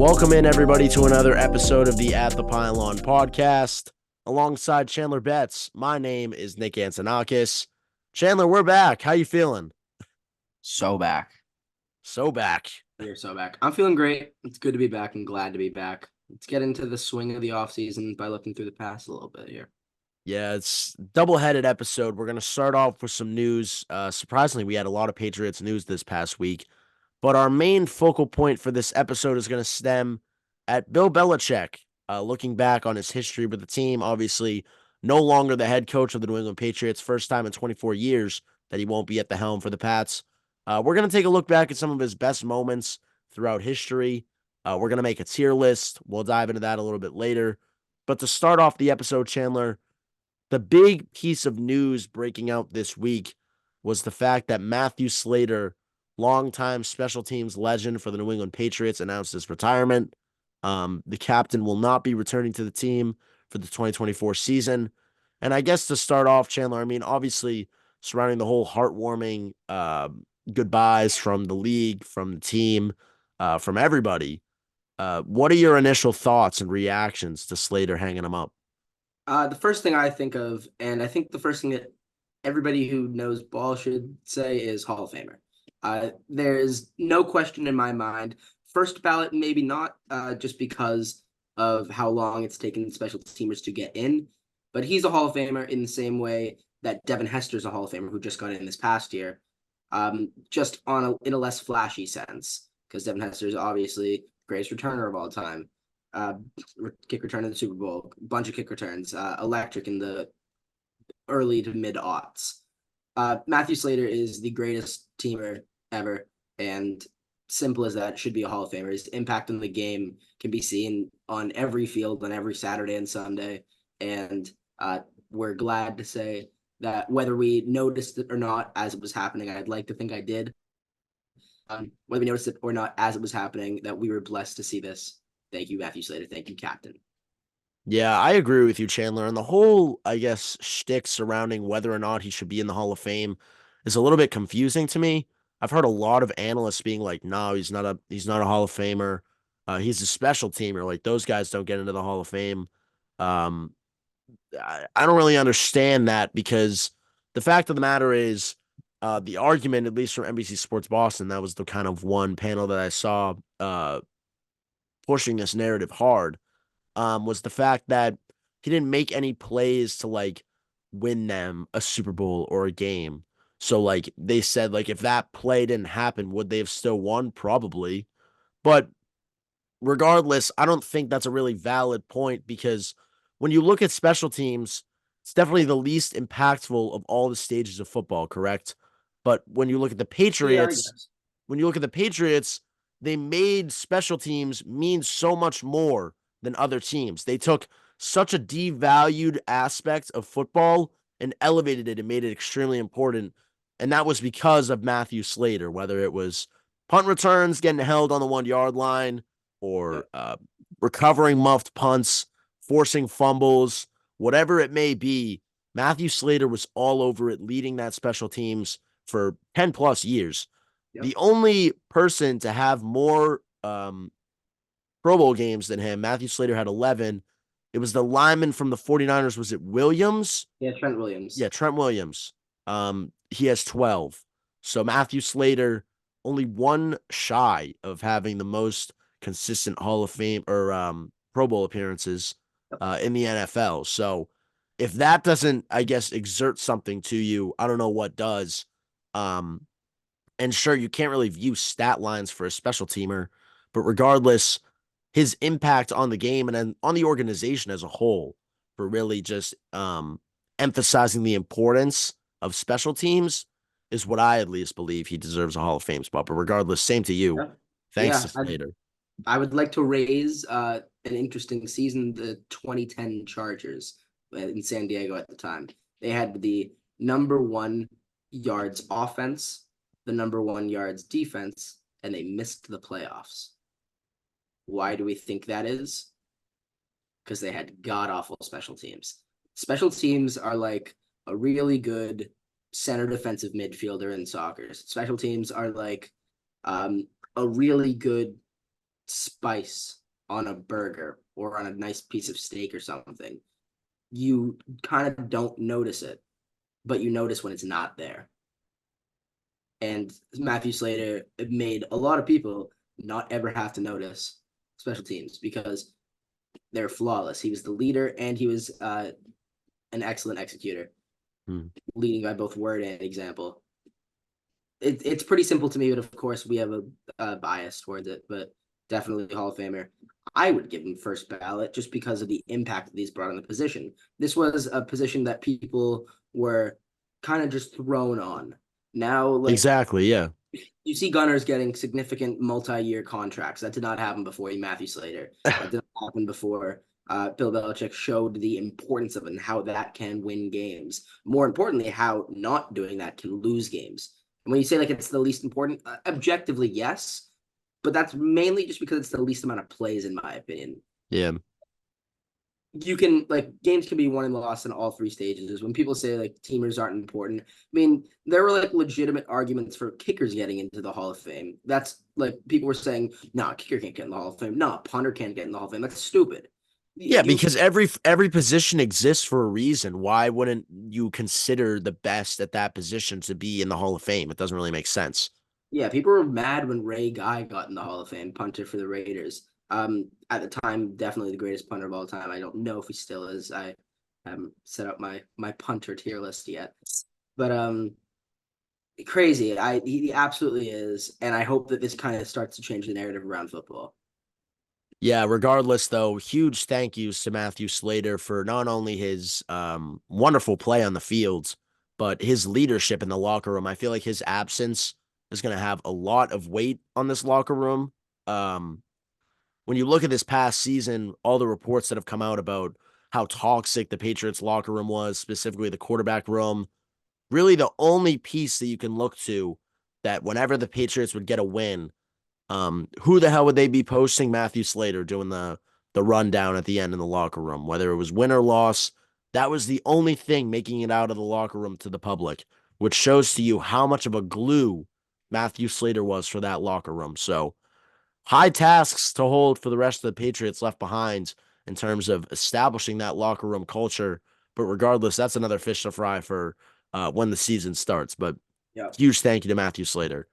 Welcome in, everybody, to another episode of the At the Pylon podcast. Alongside Chandler Betts, my name is Nick Antonakas. Chandler, we're back. How you feeling? So back. So back. We are so back. I'm feeling great. It's good to be back and glad to be back. Let's get into the swing of the offseason by looking through the past a little bit here. Yeah, it's double-headed episode. We're going to start off with some news. Surprisingly, we had a lot of Patriots news this past week. But our main focal point for this episode is going to stem at Bill Belichick, looking back on his history with the team. Obviously, no longer the head coach of the New England Patriots, first time in 24 years that he won't be at the helm for the Pats. We're going to take a look back at some of his best moments throughout history. We're going to make a tier list. We'll dive into that a little bit later. But to start off the episode, Chandler, the big piece of news breaking out this week was the fact that Matthew Slater, longtime special teams legend for the New England Patriots, announced his retirement. The captain will not be returning to the team for the 2024 season. And I guess to start off, Chandler, I mean, obviously surrounding the whole heartwarming goodbyes from the league, from the team, from everybody, what are your initial thoughts and reactions to Slater hanging him up? The first thing I think of, and I think the first thing that everybody who knows ball should say is Hall of Famer. There's no question in my mind. First ballot, maybe not, just because of how long it's taken special teamers to get in. But he's a Hall of Famer in the same way that Devin Hester's a Hall of Famer who just got in this past year, just in a less flashy sense, because Devin Hester is obviously greatest returner of all time. Kick return in the Super Bowl, bunch of kick returns, electric in the early to mid aughts. Matthew Slater is the greatest teamer ever, and simple as that, should be a Hall of Famer. His impact on the game can be seen on every field on every Saturday and Sunday, and we're glad to say that whether we noticed it or not as it was happening, I'd like to think I did. Whether we noticed it or not as it was happening, that we were blessed to see this. Thank you, Matthew Slater. Thank you, Captain. Yeah, I agree with you, Chandler. And the whole, I guess, shtick surrounding whether or not he should be in the Hall of Fame is a little bit confusing to me. I've heard a lot of analysts being like, "No, he's not a Hall of Famer. He's a special teamer. Like those guys don't get into the Hall of Fame." Um, I don't really understand that because the fact of the matter is, the argument, at least from NBC Sports Boston, that was the kind of one panel that I saw pushing this narrative hard, was the fact that he didn't make any plays to like win them a Super Bowl or a game. So like they said, like if that play didn't happen, would they have still won? Probably. But regardless, I don't think that's a really valid point because when you look at special teams, it's definitely the least impactful of all the stages of football, correct? But when you look at the Yeah, I Patriots, guess. when you look at the Patriots, they made special teams mean so much more than other teams. They took such a devalued aspect of football and elevated it and made it extremely important. And that was because of Matthew Slater, whether it was punt returns, getting held on the 1 yard line, or Yep. recovering muffed punts, forcing fumbles, whatever it may be. Matthew Slater was all over it, leading that special teams for 10 plus years. Yep. The only person to have more Pro Bowl games than him, Matthew Slater had 11. It was the lineman from the 49ers. Was it Williams? Yeah, Trent Williams. Yeah, Trent Williams. He has 12. So Matthew Slater only one shy of having the most consistent Hall of Fame or Pro Bowl appearances Yep. in the NFL. So if that doesn't, I guess, exert something to you, I don't know what does. Um, and sure, you can't really view stat lines for a special teamer, but regardless, his impact on the game and then on the organization as a whole for really just emphasizing the importance of special teams is what I at least believe he deserves a Hall of Fame spot. But regardless, same to you. Yep. Thanks Yeah, to Slater. I would like to raise an interesting season, the 2010 Chargers in San Diego at the time. They had the number one yards offense, the number one yards defense, and they missed the playoffs. Why do we think that is? Because they had god awful special teams. Special teams are like a really good center defensive midfielder in soccer. Special teams are like a really good spice on a burger or on a nice piece of steak or something, you kind of don't notice it, but you notice when it's not there. And Matthew Slater made a lot of people not ever have to notice special teams because they're flawless. He was the leader and he was an excellent executor, Hmm. leading by both word and example. It's pretty simple to me, but of course we have a bias towards it. But definitely Hall of Famer. I would give him first ballot just because of the impact that he's brought on the position. This was a position that people were kind of just thrown on. Now, like Exactly. Yeah. you see Gunners getting significant multi-year contracts. That did not happen before Matthew Slater. That did not happen before Bill Belichick showed the importance of it and how that can win games. More importantly, how not doing that can lose games. And when you say like it's the least important, objectively, yes, but that's mainly just because it's the least amount of plays, in my opinion. Yeah. You can like games can be won and lost in all three stages. When people say like teamers aren't important, I mean there were like legitimate arguments for kickers getting into the Hall of Fame. That's like people were saying, no, nah, kicker can't get in the Hall of Fame. No, punter can't get in the Hall of Fame. That's stupid. Yeah, You because every position exists for a reason. Why wouldn't you consider the best at that position to be in the Hall of Fame? It doesn't really make sense. Yeah, people were mad when Ray Guy got in the Hall of Fame, punter for the Raiders. At the time, definitely the greatest punter of all time. I don't know if he still is. I haven't set up my punter tier list yet, but crazy. He absolutely is, and I hope that this kind of starts to change the narrative around football. Yeah, regardless though, huge thank yous to Matthew Slater for not only his wonderful play on the fields, but his leadership in the locker room. I feel like his absence is going to have a lot of weight on this locker room. Um, when you look at this past season, all the reports that have come out about how toxic the Patriots locker room was, specifically the quarterback room, really the only piece that you can look to that whenever the Patriots would get a win, who the hell would they be posting? Matthew Slater doing the rundown at the end in the locker room, whether it was win or loss. That was the only thing making it out of the locker room to the public, which shows to you how much of a glue Matthew Slater was for that locker room. So high tasks to hold for the rest of the Patriots left behind in terms of establishing that locker room culture. But regardless, that's another fish to fry for when the season starts. But Yeah, huge thank you to Matthew Slater.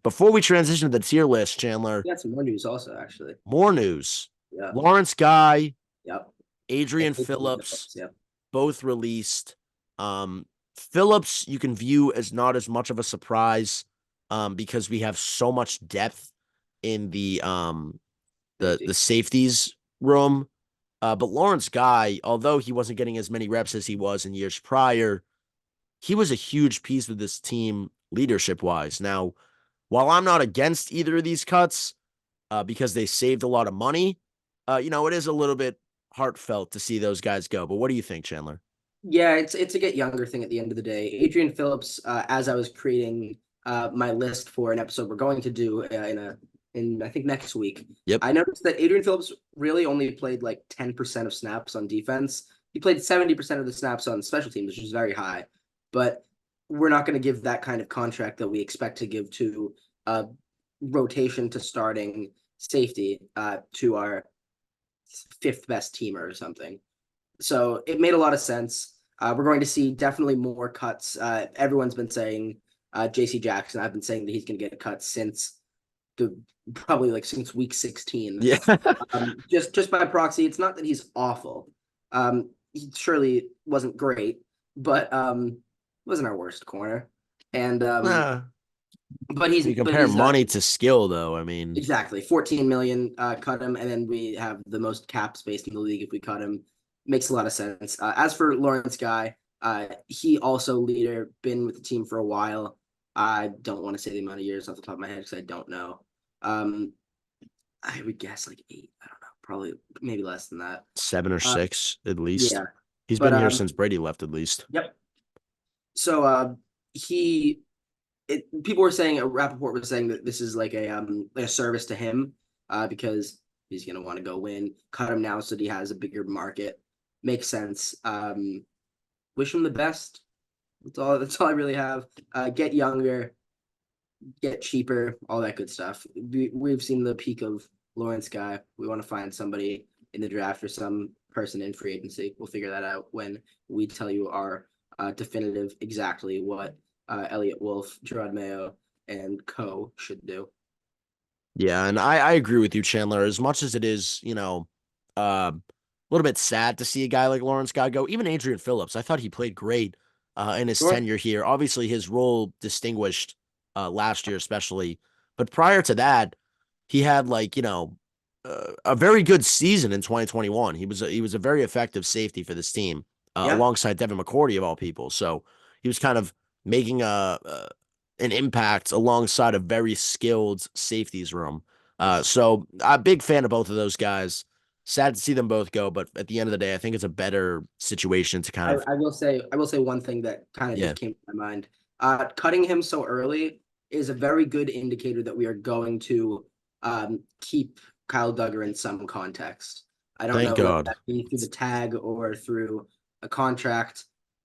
Before we transition to the tier list, Chandler, we got some more news also, actually. more news. Yeah, Lawrence Guy, yep. Adrian Adrian Phillips, Phillips, yep. both released. Phillips, you can view as not as much of a surprise because we have so much depth in the Safety. safeties room. But Lawrence Guy, although he wasn't getting as many reps as he was in years prior, he was a huge piece of this team leadership wise. Now, while I'm not against either of these cuts because they saved a lot of money, it is a little bit heartfelt to see those guys go. But what do you think, Chandler? Yeah, it's a get younger thing at the end of the day. Adrian Phillips, as I was creating my list for an episode we're going to do in I think next week, Yep. I noticed that Adrian Phillips really only played like 10% of snaps on defense. He played 70% of the snaps on special teams, which is very high. But we're not going to give that kind of contract that we expect to give to a rotation to starting safety to our fifth best teamer or something. So it made a lot of sense. We're going to see definitely more cuts. Everyone's been saying JC Jackson. I've been saying that he's going to get a cut since the probably like since week 16. Yeah. Just by proxy, it's not that he's awful. He surely wasn't great, but wasn't our worst corner. And Nah, but when you but compare he's money to skill, though, I mean, exactly 14 million cut him, and then we have the most cap space in the league if we cut him. Makes a lot of sense. As for Lawrence Guy, he also leader, been with the team for a while. I don't want to say the amount of years off the top of my head because I don't know. Um, I would guess like 8. I don't know, probably maybe less than that. 7 or 6 at least. Yeah, He's but been here since Brady left, at least. yep. So he people were saying Rappaport was saying that this is like a service to him because he's gonna want to go win. Cut him now so that he has a bigger market. Makes sense. Wish him the best. That's all I really have. Get younger, get cheaper, all that good stuff. We've seen the peak of Lawrence guy. We want to find somebody in the draft or some person in free agency. We'll figure that out when we tell you our definitive exactly what Elliot Wolf, Gerard Mayo, and co should do. Yeah, and I agree with you, Chandler. As much as it is, a little bit sad to see a guy like Lawrence Guy go, even Adrian Phillips, I thought he played great in his Sure. tenure here. Obviously, his role distinguished last year, especially. But prior to that, he had a very good season in 2021. He was a very effective safety for this team Yeah. alongside Devin McCourty of all people. So he was kind of making a an impact alongside a very skilled safeties room. Yes. So I'm a big fan of both of those guys. Sad to see them both go, but at the end of the day, I think it's a better situation to kind of I will say one thing that kind of yeah. just came to my mind. Cutting him so early is a very good indicator that we are going to keep Kyle Duggar in some context. I don't Thank know whether God. that be through the tag or through a contract.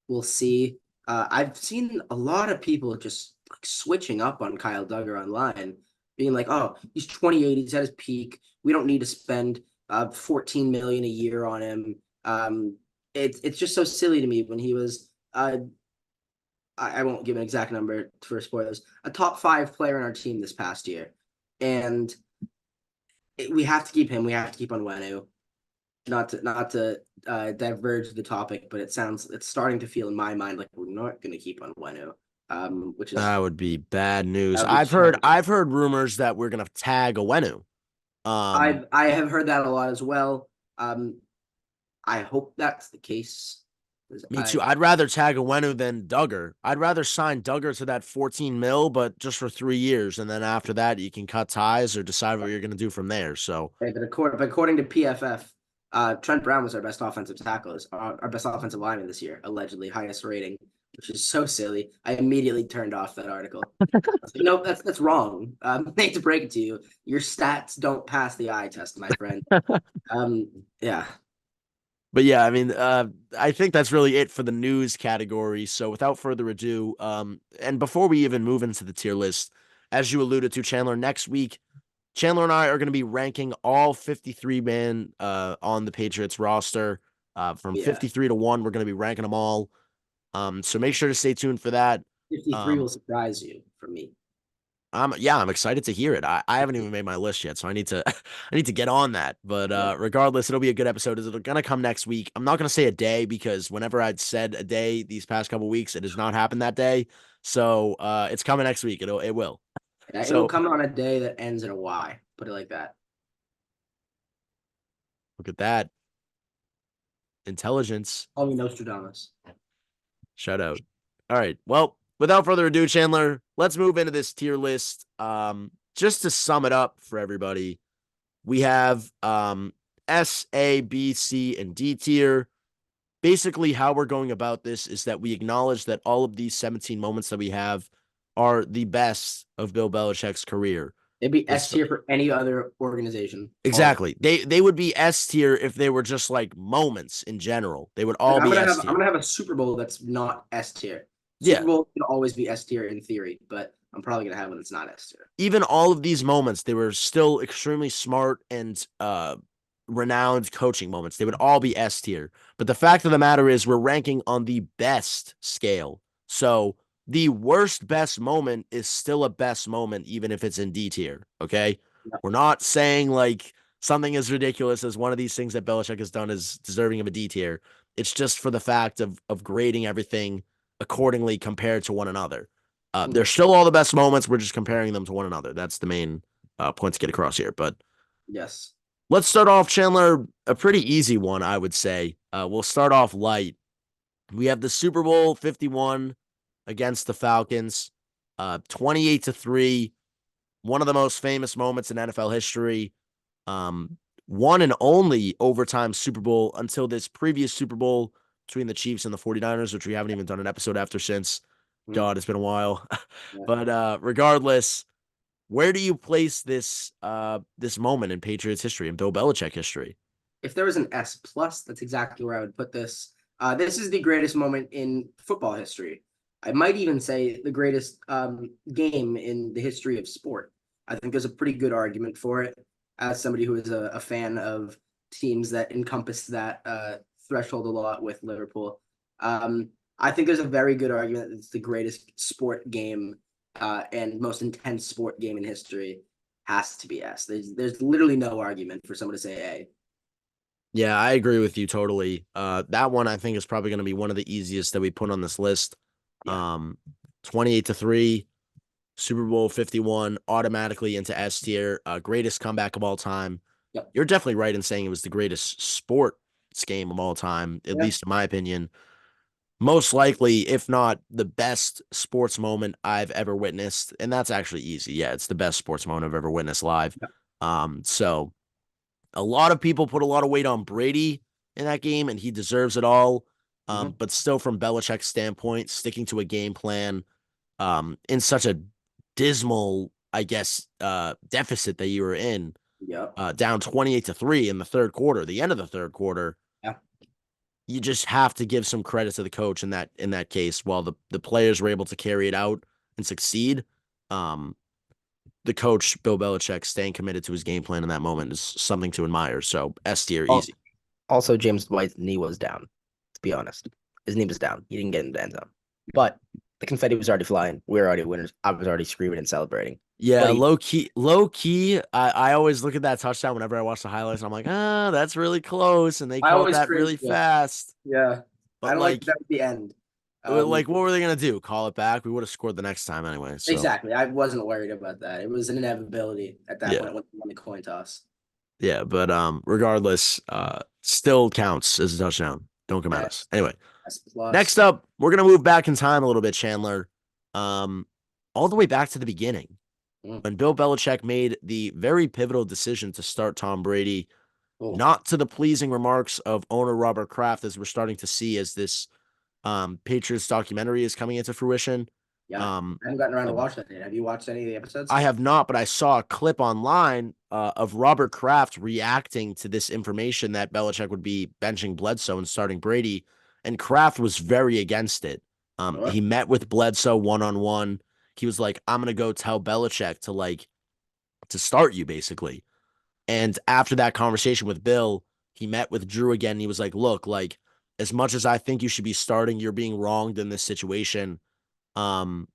We'll see. I've seen a lot of people just like switching up on Kyle Duggar online, being like, "Oh, he's 28. He's at his peak. We don't need to spend 14 million a year on him." It's just so silly to me when he was I won't give an exact number for spoilers, a top five player in our team this past year. And we have to keep him. We have to keep on Wenu. Not to diverge the topic, but it's starting to feel in my mind like we're not going to keep on Wenu, which is That would be bad that news. would be I've heard terrible. I've heard rumors that we're gonna tag Owenu. Um, I have heard that a lot as well. Um, I hope that's the case. 'Cause Me too. I'd rather tag Owenu than Duggar. I'd rather sign Duggar to that 14 mil, but just for 3 years. And then after that, you can cut ties or decide what you're going to do from there. So, But according to PFF, Trent Brown was our best offensive tackle, our best offensive lineman this year, allegedly highest rating, which is so silly. I immediately turned off that article. I was like, no, that's wrong. I hate to break it to you. Your stats don't pass the eye test, my friend. Um, yeah, but yeah, I mean, I think that's really it for the news category. So, without further ado, and before we even move into the tier list, as you alluded to, Chandler, next week, Chandler and I are going to be ranking all 53 men on the Patriots roster. From yeah. 53 to 1, we're going to be ranking them all. So make sure to stay tuned for that. 53 Um, will surprise you for me. I'm excited to hear it. I haven't even made my list yet, so I need to I need to get on that. But Yeah. regardless, it'll be a good episode. It's gonna come next week. I'm not gonna say a day because whenever I'd said a day these past couple weeks, it has not happened that day. So it's coming next week. It will. Yeah, it'll So come on a day that ends in a Y. Put it like that. look at that intelligence. Call me Nostradamus. Shout out. All right. Well, without further ado, Chandler, let's move into this tier list. Just to sum it up for everybody, we have S, A, B, C, and D tier. Basically, how we're going about this is that we acknowledge that all of these 17 moments that we have are the best of Bill Belichick's career. It'd be They S tier for any other organization. All of them. exactly. They would be S tier if they were just like moments in general. They would Like all I'm be gonna S have I'm tier. gonna have a Super Bowl that's not S tier. Super Yeah. Bowl can always be S tier in theory, but I'm probably gonna have one that's not S tier. Even all of these moments, they were still extremely smart and renowned coaching moments. They would all be S tier. But the fact of the matter is, we're ranking on the best scale. So the worst best moment is still a best moment, even if it's in D tier. Okay. Yeah. We're not saying like something as ridiculous as one of these things that Belichick has done is deserving of a D tier. It's just for the fact of grading everything accordingly compared to one another. They're Mhm. still all the best moments. We're just comparing them to one another. That's the main point to get across here. But Yes. let's start off, Chandler. A pretty easy one, I would say. We'll start off light. We have the Super Bowl 51 against the Falcons, 28-3. One of the most famous moments in NFL history. Um, One and only overtime Super Bowl until this previous Super Bowl between the Chiefs and the 49ers, which we haven't even done an episode after since. Mhm. God, it's been a while. Yeah. But regardless, where do you place this moment in Patriots history and Bill Belichick history? If there was an S plus, that's exactly where I would put this. This is the greatest moment in football history. I might even say the greatest game in the history of sport. I think there's a pretty good argument for it. as somebody who is a fan of teams that encompass that threshold a lot with Liverpool. Um, I think there's a very good argument that it's the greatest sport game and most intense sport game in history. Has to be S. There's literally no argument for someone to say A. Yeah, I agree with you totally. That one I think is probably going to be one of the easiest that we put on this list. Yeah. Um, 28-3, Super Bowl 51, automatically into S tier, greatest comeback of all time. Yep. You're definitely right in saying it was the greatest sports game of all time, at Yeah. least in my opinion. Most likely, if not the best sports moment I've ever witnessed. And that's actually easy. Yeah, it's the best sports moment I've ever witnessed live. Yeah. So a lot of people put a lot of weight on Brady in that game, and he deserves it all. Mm-hmm. But still, from Belichick's standpoint, sticking to a game plan in such a dismal, I guess, deficit that you were in, Yep. down 28-3 in the third quarter, the end of the third quarter, Yeah. you just have to give some credit to the coach in that case. While the players were able to carry it out and succeed, um, the coach Bill Belichick staying committed to his game plan in that moment is something to admire. So S tier, Well, easy. also, James White's knee was down. To be honest, his knee was down. He didn't get into the end zone, but the confetti was already flying. We were already winners. I was already screaming and celebrating. Yeah, But he, low key, low key. I always look at that touchdown whenever I watch the highlights. I'm like, that's really close, and they I called always that cringe. really Yeah, fast. yeah. I But don't like that at the end. like, what were they gonna do? Call it back? We would have scored the next time anyway. So Exactly. I wasn't worried about that. It was an inevitability at that yeah, point when they won the coin toss. yeah. But regardless, still counts as a touchdown. Don't come at us. S, Anyway, S plus. next up, we're gonna move back in time a little bit, Chandler. Um, all the way back to the beginning Mm. when Bill Belichick made the very pivotal decision to start Tom Brady, Oh, not to the pleasing remarks of owner Robert Kraft, as we're starting to see as this Patriots documentary is coming into fruition. yeah. Um, I haven't gotten around to uh, watch that yet. Have you watched any of the episodes? I have not, but I saw a clip online of Robert Kraft reacting to this information that Belichick would be benching Bledsoe and starting Brady, and Kraft was very against it. Sure. He met with Bledsoe one on one. He was like, "I'm gonna go tell Belichick to start you, basically." And after that conversation with Bill, he met with Drew again. And he was like, "Look, like as much as I think you should be starting, you're being wronged in this situation. Um,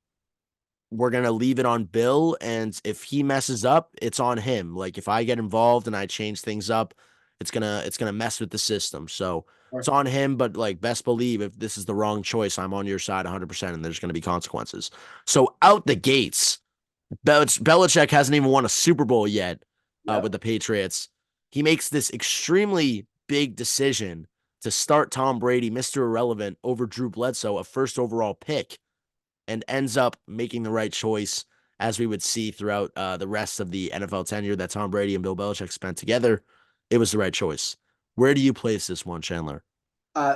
we're gonna leave it on Bill, and if he messes up, it's on him. Like if I get involved and I change things up, it's gonna mess with the system. So it's Sure. on him. But like best believe if this is the wrong choice, I'm on your side 100%, and there's gonna be consequences. So out the gates, Belichick hasn't even won a Super Bowl yet with Yep. the Patriots. He makes this extremely big decision to start Tom Brady, Mr. Irrelevant, over Drew Bledsoe, a first overall pick, and ends up making the right choice, as we would see throughout the rest of the NFL tenure that Tom Brady and Bill Belichick spent together. It was the right choice. Where do you place this one, Chandler?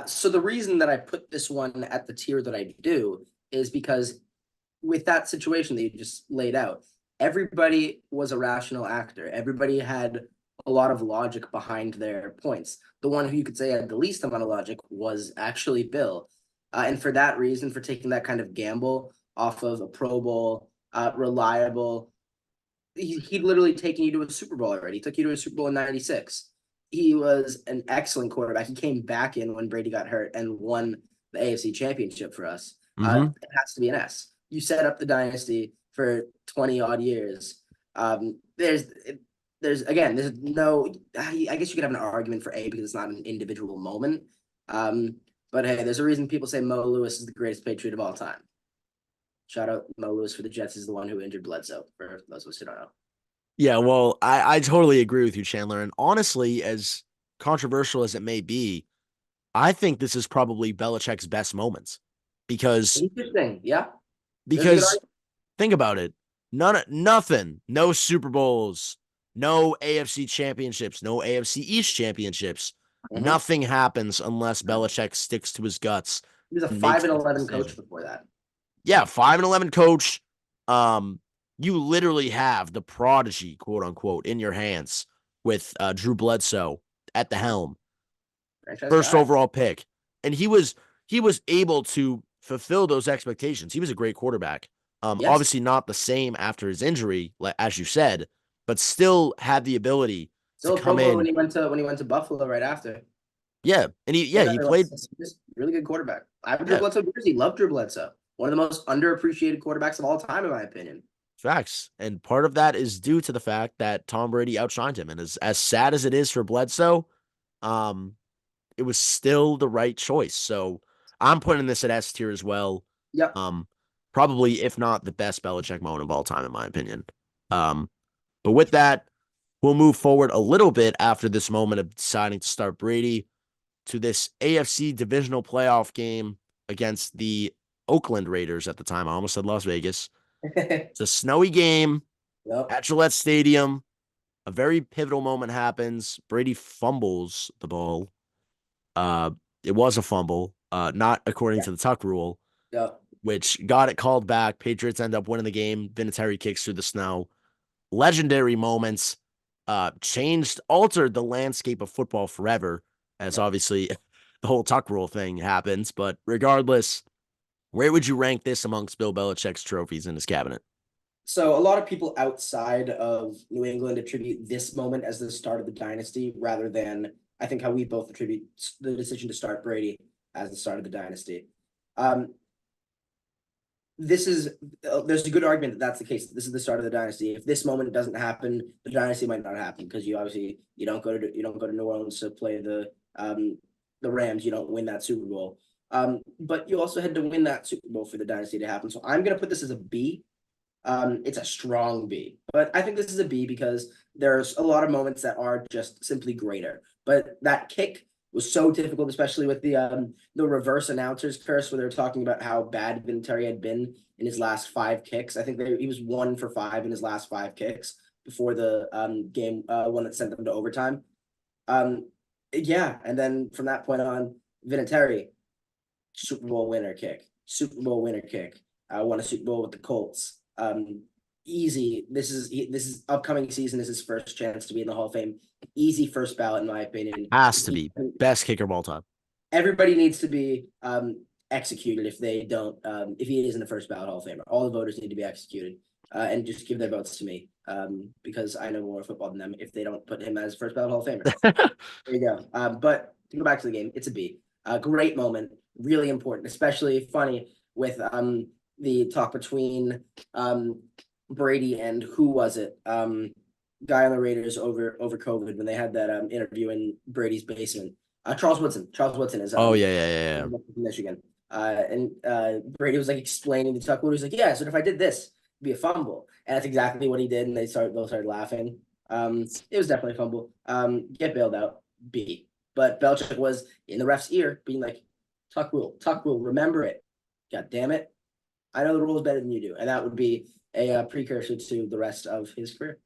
So the reason that I put this one at the tier that I do is because with that situation that you just laid out, everybody was a rational actor. Everybody had a lot of logic behind their points. The one who you could say had the least amount of logic was actually Bill. And for that reason, for taking that kind of gamble off of a Pro Bowl, reliable, he'd literally taken you to a Super Bowl already. He took you to a Super Bowl in '96. He was an excellent quarterback. He came back in when Brady got hurt and won the AFC Championship for us. Mm-hmm. It has to be an S. You set up the dynasty for 20 odd years. There's again, there's no. I guess you could have an argument for A because it's not an individual moment. But hey, there's a reason people say Mo Lewis is the greatest Patriot of all time. Shout out Mo Lewis for the Jets. Is the one who injured Bledsoe. For those of us who don't know. Yeah, well, I totally agree with you, Chandler. And honestly, as controversial as it may be, I think this is probably Belichick's best moments because Interesting. Yeah, there's a good because think about it. Nothing, no Super Bowls, no AFC championships, no AFC East championships. argument. Nothing happens unless No, Belichick sticks to his guts he was a and five makes and this 11 coach decision. before that. Yeah, 5-11 coach. You literally have the prodigy, quote unquote, in your hands with Drew Bledsoe at the helm, Franchise first guy. overall pick, and he was able to fulfill those expectations. He was a great quarterback. Yes. Obviously not the same after his injury, as you said, but still had the ability to Still a Pro come Bowler in. when he went to Buffalo right after. Yeah, and he Like played. just really good quarterback. I have a Drew Yeah, Bledsoe jersey. Love Drew Bledsoe. One of the most underappreciated quarterbacks of all time, in my opinion. facts. And part of that is due to the fact that Tom Brady outshined him. And as sad as it is for Bledsoe, um, it was still the right choice. So I'm putting this at S tier as well. Yep. Um, Probably, if not the best Belichick moment of all time, in my opinion. Um, but with that, we'll move forward a little bit after this moment of deciding to start Brady to this AFC divisional playoff game against the Oakland Raiders at the time. I almost said Las Vegas. It's a snowy game Yep. at Gillette Stadium. A very pivotal moment happens. Brady fumbles the ball. Uh, it was a fumble, not according Yeah. to the Tuck rule, Yep. which got it called back. Patriots end up winning the game. Vinatieri kicks through the snow. Legendary moments, altered the landscape of football forever, as Yep. obviously the whole Tuck rule thing happens. But regardless, where would you rank this amongst Bill Belichick's trophies in his cabinet? So a lot of people outside of New England attribute this moment as the start of the dynasty, rather than I think how we both attribute the decision to start Brady as the start of the dynasty. Um, this is there's a good argument that that's the case. This is the start of the dynasty. If this moment doesn't happen, the dynasty might not happen because you don't go to New Orleans to play the Rams. You don't win that Super Bowl. But you also had to win that Super Bowl for the dynasty to happen. So I'm gonna put this as a B. It's a strong B, but I think this is a B because there's a lot of moments that are just simply greater. But that kick was so difficult, especially with the reverse announcers curse, where they're talking about how bad Vinatieri had been in his last five kicks. I think he was 1 for 5 in his last five kicks before the game one that sent them to overtime. Um, yeah, and then from that point on, Vinatieri Super Bowl winner kick, Super Bowl winner kick. I won a Super Bowl with the Colts. Easy. This is upcoming season is his first chance to be in the Hall of Fame. Easy first ballot in my opinion. Has to be best kicker of all time. Everybody needs to be executed if they don't if he isn't a first ballot Hall of Famer. All the voters need to be executed and just give their votes to me because I know more football than them. If they don't put him as first ballot Hall of Famer, there you go. But to go back to the game, it's a B. A great moment, really important, especially funny with the talk between Brady and who was it? Guy on the Raiders over COVID when they had that interview in Brady's basement. Charles Woodson. Charles Woodson is Oh yeah, yeah, yeah, yeah. from Michigan. And Brady was like explaining to Tuck Wood. He was like, "Yeah, so if I did this, it'd be a fumble." And that's exactly what he did. And both started laughing. It was definitely a fumble. Get bailed out. B. But Belichick was in the ref's ear, being like, Tuck rule, remember it. God damn it. I know the rules better than you do. And that would be a precursor to the rest of his career.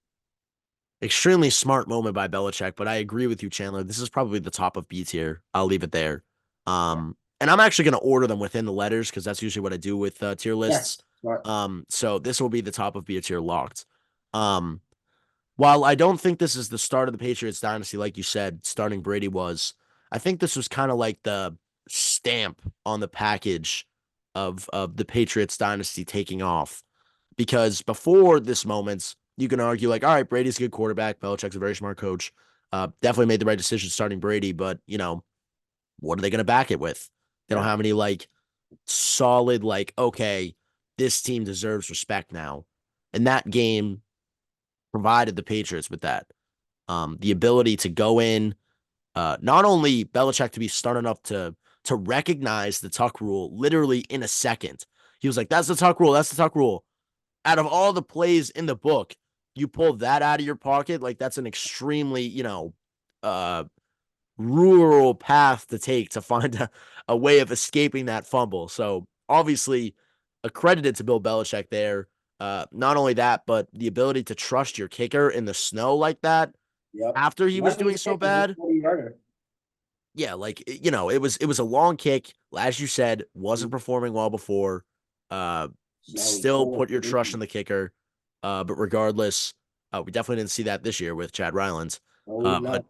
Extremely smart moment by Belichick, but I agree with you, Chandler. This is probably the top of B tier. I'll leave it there. Yeah. And I'm actually going to order them within the letters because that's usually what I do with tier lists. Yes. Smart. So this will be the top of B tier locked. Um, while I don't think this is the start of the Patriots dynasty, like you said, starting Brady was, I think this was kind of like the stamp on the package of the Patriots dynasty taking off. Because before this moment, you can argue like, all right, Brady's a good quarterback. Belichick's a very smart coach. Definitely made the right decision starting Brady, but what are they going to back it with? They don't Yeah. have any like solid like, okay, this team deserves respect now. And that game provided the Patriots with that. The ability to go in, not only Belichick to be smart enough to recognize the Tuck rule literally in a second. He was like, "That's the Tuck rule. That's the Tuck rule." Out of all the plays in the book, you pull that out of your pocket. Like that's an extremely, uh, rural path to take to find a way of escaping that fumble. So obviously, accredited to Bill Belichick there. Not only that, but the ability to trust your kicker in the snow like that Yep. after he was One of doing these so kick was a bad. 40-yarder. Yeah, like it was a long kick. As you said, wasn't Mhm. performing well before. Uh, Snowy, Still cold, put your trust freezing. in the kicker. But regardless, we definitely didn't see that this year with Chad Rylands. No, we did But not.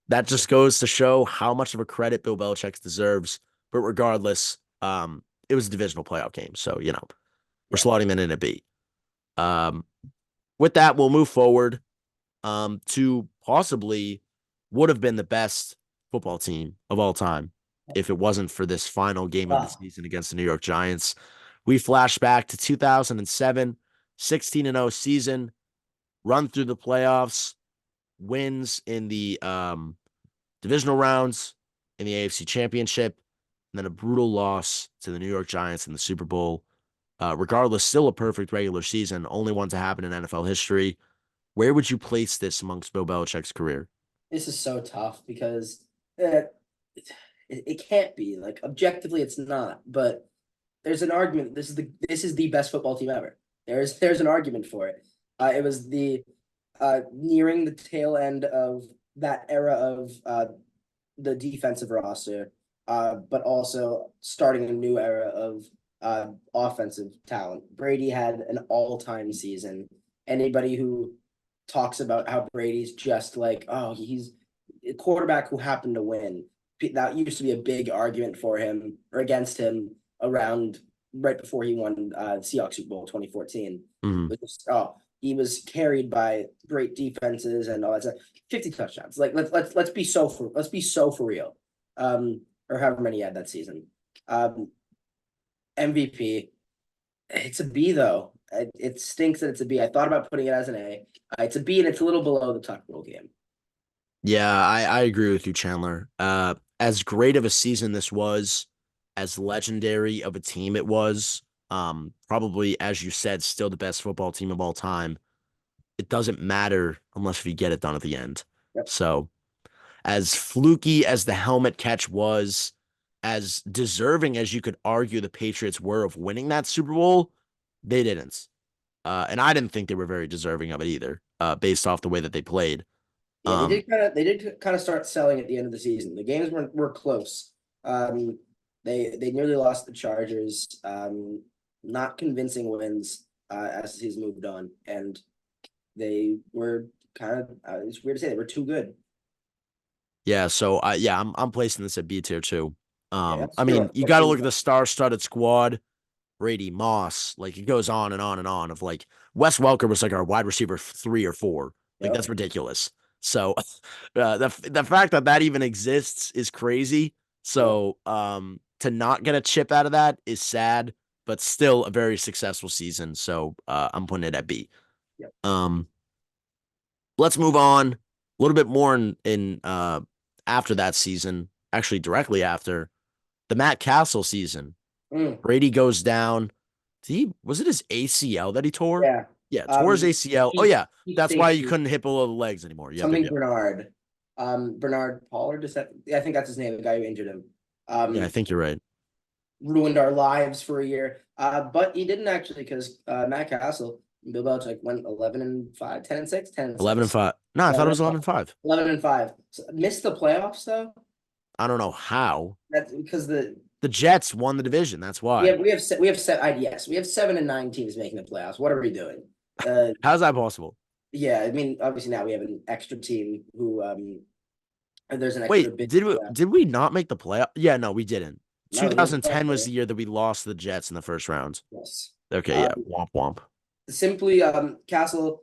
that just goes to show how much of a credit Bill Belichick deserves. But regardless, it was a divisional playoff game, so we're Yeah. slotting that in a B. Um, with that, we'll move forward. to possibly would have been the best football team of all time if it wasn't for this final game of the Ah, season against the New York Giants. We flash back to 2007, 16-0 season, run through the playoffs, wins in the divisional rounds in the AFC Championship, and then a brutal loss to the New York Giants in the Super Bowl. Regardless, still a perfect regular season, only one to happen in NFL history. Where would you place this amongst Bill Belichick's career? this is so tough because uh, it can't be like objectively it's not, but there's an argument. This is the best football team ever. There's an argument for it. It was the nearing the tail end of that era of the defensive roster, but also starting a new era of offensive talent. Brady had an all-time season. Anybody who talks about how Brady's just like, oh, he's a quarterback who happened to win. That used to be a big argument for him or against him around right before he won Seahawks Super Bowl 2014. Mhm. It was, oh, he was carried by great defenses and all that stuff. 50 touchdowns. Like let's be so for real. Or however many he had that season. MVP. It's a B though. It stinks that it's a B. I thought about putting it as an A. It's a B and it's a little below the Tuck Rule game. Yeah, I agree with you, Chandler. As great of a season this was, as legendary of a team it was, probably, as you said, still the best football team of all time. It doesn't matter unless you get it done at the end. Yep. So, as fluky as the helmet catch was, as deserving as you could argue the Patriots were of winning that Super Bowl, they didn't. And I didn't think they were very deserving of it either, based off the way that they played. Yeah, Um, they did kind of start selling at the end of the season. The games were close. Um, they nearly lost the Chargers. Not convincing wins as the season moved on, and they were kind of it's weird to say they were too good. Yeah, so yeah, I'm placing this at B tier too. Yeah, I that's mean, true. you got to look at the star-studded squad. Brady, Moss, like it goes on and on and on. Of like Wes Welker was like our wide receiver 3 or 4. Like Yep. that's ridiculous. So the fact that that even exists is crazy. Yep. So to not get a chip out of that is sad, but still a very successful season. So I'm putting it at B. Yep. Um, let's move on a little bit more in after that season, actually directly after the Matt Castle season. Mm, Brady goes down. Was it his ACL that he tore? yeah. Yeah, tore his Um, ACL. Oh Keith, yeah, Keith that's why you Safety, couldn't hit below the legs anymore. Yep, yep, something yep. Bernard. Bernard Pollard, I think that's his name, the guy who injured him. Yeah, I Um, think you're right. ruined our lives for a year. But he didn't actually because Matt Castle and Bill Belichick went 11-5, 10-6, 10 and 11 and six, 5. No, I thought it 11 was and 11 five, and 5. 11-5. So, missed the playoffs though. I don't know how. That's because The Jets won the division. That's we why. have we have we have set yes, we have 7 and 9 teams making the playoffs. What are we doing? Uh, How's that possible? yeah, I mean, obviously now we have an extra team who and there's an extra Wait, bit. did we not make the playoff? Yeah, no, we didn't. No, we didn't. 2010 was the year that we lost to the Jets in the first round. Yes. Okay, yeah, Um, womp womp. simply, Castle.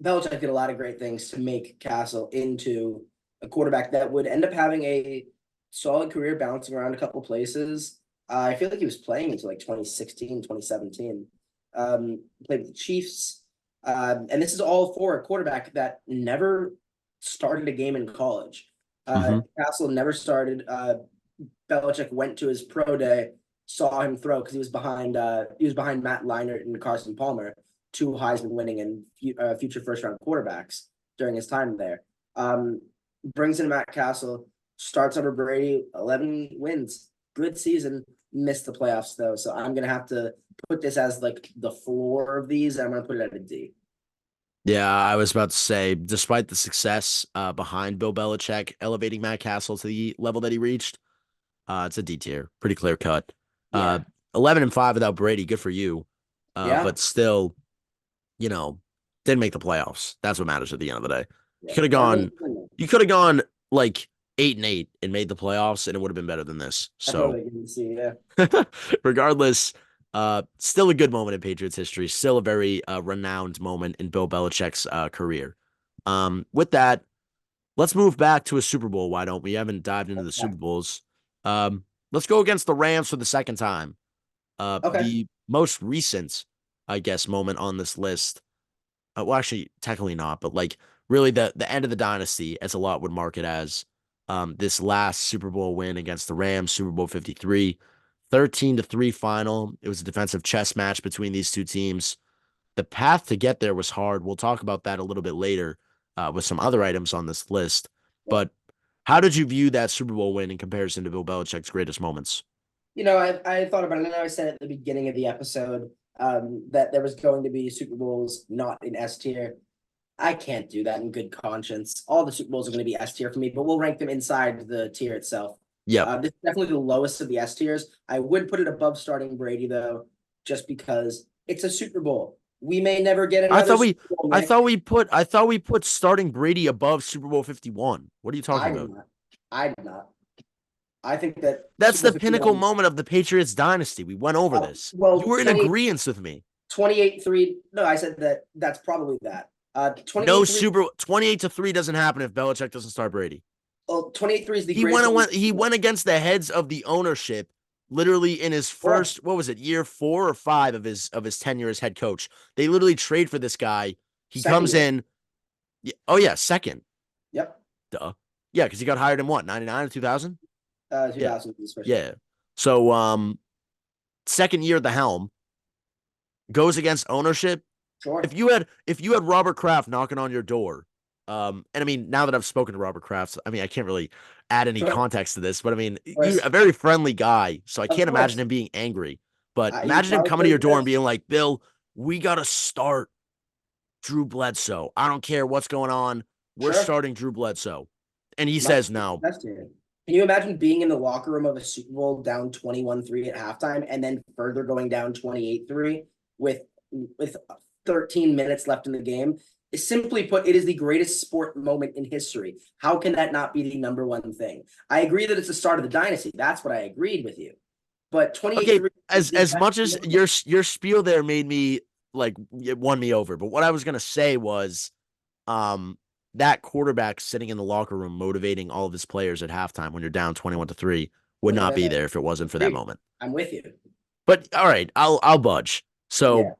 Belichick did a lot of great things to make Castle into a quarterback that would end up having a solid career bouncing around a couple places. I feel like he was playing until like 2016, 2017. Played with the Chiefs. And this is all for a quarterback that never started a game in college. Hmm. Castle never started. Belichick went to his pro day, saw him throw because he was behind Matt Leinart and Carson Palmer, two Heisman winning and future first round quarterbacks during his time there. Brings in Matt Castle, starts over Brady, 11 wins, good season. Missed the playoffs though, so I'm gonna have to put this as like the floor of these. I'm gonna put it at a D. Yeah, I was about to say, despite the success behind Bill Belichick elevating Matt Castle to the level that he reached, it's a D tier, pretty clear cut. Uh, Yeah, 11 and 5 without Brady, good for you. yeah, But still, you know, didn't make the playoffs. That's what matters at the end of the day. You yeah. could have Never really gone, you could have gone like 8 and 8 and made the playoffs, and it would have been better than this. I So, totally didn't see. Yeah, regardless, Still a good moment in Patriots history. Still a very renowned moment in Bill Belichick's career. With that, let's move back to a Super Bowl. Why don't we? Haven't dived into the Okay. Super Bowls. Let's go against the Rams for the second time. Okay. The most recent, I guess, moment on this list. Well, actually, technically not, but like really the end of the dynasty, as a lot would mark it as. This last Super Bowl win against the Rams, Super Bowl 53, 13-3 final. It was a defensive chess match between these two teams. The path to get there was hard. We'll talk about that a little bit later with some other items on this list. Yep. But how did you view that Super Bowl win in comparison to Bill Belichick's greatest moments? I thought about it. I know I said at the beginning of the episode that there was going to be Super Bowls not in S tier. I can't do that in good conscience. All the Super Bowls are going to be S tier for me, but we'll rank them inside the tier itself. Yep. This is definitely the lowest of the S tiers. I would put it above starting Brady though, just because it's a Super Bowl. We may never get I another thought we Super Bowl, I Nick. thought we put I thought we put starting Brady above Super Bowl 51. What are you talking I did about? not. I did not. I think that That's Super the Bowl pinnacle 51. moment of the Patriots dynasty. We went over this. You Well, were in agreement with me. 28-3. No, I said that that's probably that. No 28-3. Super 28-3 doesn't happen if Belichick doesn't start Brady. Well, 28-3 is the He greatest moment. he went against the heads of the ownership literally in his Sure. first, what was it, year 4 or 5 of his tenure as head coach. They literally trade for this guy. He Second comes year. in. Oh yeah, second. Yep. Duh. Yeah, because he got hired in what, 99 or 2000? Yeah. 2000 was his first year. Yeah. So second year at the helm, goes against ownership. Sure. If you had Robert Kraft knocking on your door, and I mean, now that I've spoken to Robert Kraft, I mean, I can't really add any Sure. Of context to this, but I mean, you course. a very friendly guy, so I Of can't imagine course. him being angry. But He imagine him coming to probably your door and says, being like, "Bill, we gotta start Drew Bledsoe. I don't care what's going on. We're sure. starting Drew Bledsoe," and he Must says no. best here. Can you imagine being in the locker room of a Super Bowl down 21-3 at halftime and then further going down 28-3 with with 13 minutes left in the game? Simply put, it is the greatest sport moment in history. How can that not be the number one thing? I agree that it's the start of the dynasty. That's what I agreed with you. But Okay, 28-3 is the as best much as moment. your spiel there made me like it won me over, but what I was gonna say was um that quarterback sitting in the locker room motivating all of his players at halftime when you're down 21-3 would Wouldn't not have been be there. there if it wasn't for that Agreed. moment. I'm with you. But all right, I'll budge. Yeah. So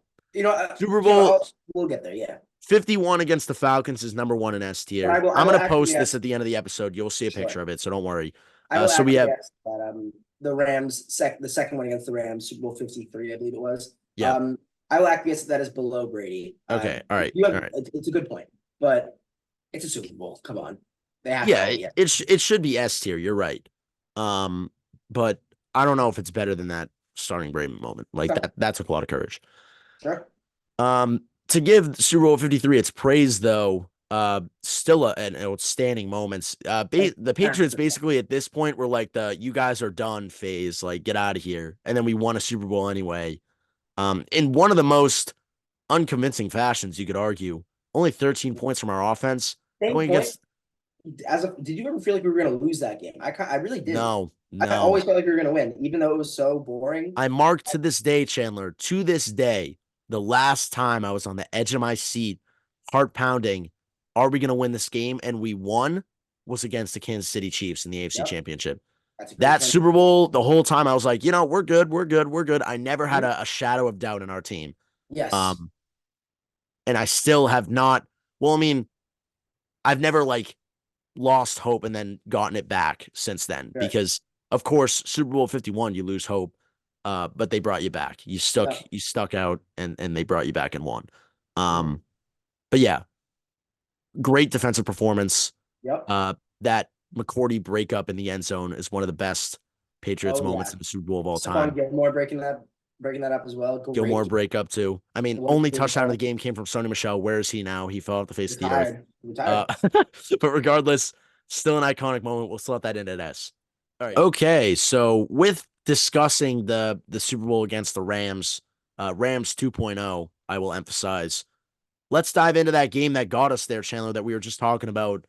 Super Bowl We'll get there. Yeah. 51 against the Falcons is number one in S But tier. I I'm will gonna post this acquiesce. at the end of the episode. You'll see a picture Sure. of it, so don't worry. I will So we have acquiesce that the the second one against the Rams, Super Bowl 53, I believe it was. yeah. I will acquiesce that is below Brady. Okay. All right. You All have right. it's a good point, but it's a Super Bowl. Come on, they have to Yeah, all be it. it should be S tier. You're right. But I don't know if it's better than that starting Brady moment. Like Okay, that took a lot of courage. sure. To give Super Bowl 53 its praise, though, still an outstanding moments. The Patriots basically at this point were like the "you guys are done" phase, like get out of here, and then we won a Super Bowl anyway. In one of the most unconvincing fashions, you could argue. Only 13 points from our offense Same going point. against. Did you ever feel like we were going to lose that game? I really didn't. No, I no. always felt like we were going to win, even though it was so boring. I marked to this day, Chandler, to this day, the last time I was on the edge of my seat, heart pounding. Are we going to win this game? And we won was against the Kansas City Chiefs in the AFC Yep, Championship. that's a great That transition. Super Bowl, the whole time I was like, we're good, we're good, we're good. I never had Mhm. a shadow of doubt in our team. Yes. Um, and I still have not. Well, I mean, I've never like lost hope and then gotten it back since then Sure. because of course Super Bowl 51 you lose hope, but they brought you back. Yep. You stuck out and they brought you back and won. Mhm. um but yeah, great defensive performance. Yep. That McCourty breakup in the end zone is one of the best Patriots Oh moments yeah. in the Super Bowl of all Stephon time. Gilmore breaking that up as well. Gilmore Great. breakup too. I mean, The one only being touchdown of the called game came from Sony Michel. Where is he now? He fell off the face of the earth. retired. Uh, Retired. but regardless, still an iconic moment. We'll slot that in at S. All right. Okay, so with discussing the Super Bowl against the Rams, Rams 2.0, I will emphasize. Let's dive into that game that got us there, Chandler, that we were just talking about.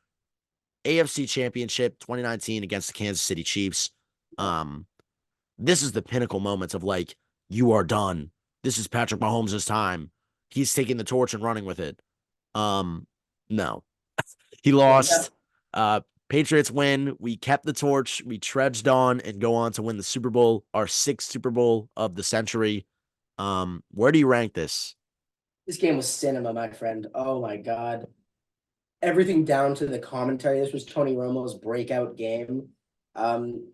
AFC Championship 2019 against the Kansas City Chiefs. Yep. Um, this is the pinnacle moments of like you are done. This is Patrick Mahomes' time. He's taking the torch and running with it. No. He Yeah, lost. Patriots win. We kept the torch. We trudged on and go on to win the Super Bowl, our sixth Super Bowl of the century. Where do you rank this? this game was cinema, my friend. Oh my God. Everything down to the commentary. This was Tony Romo's breakout game. Um,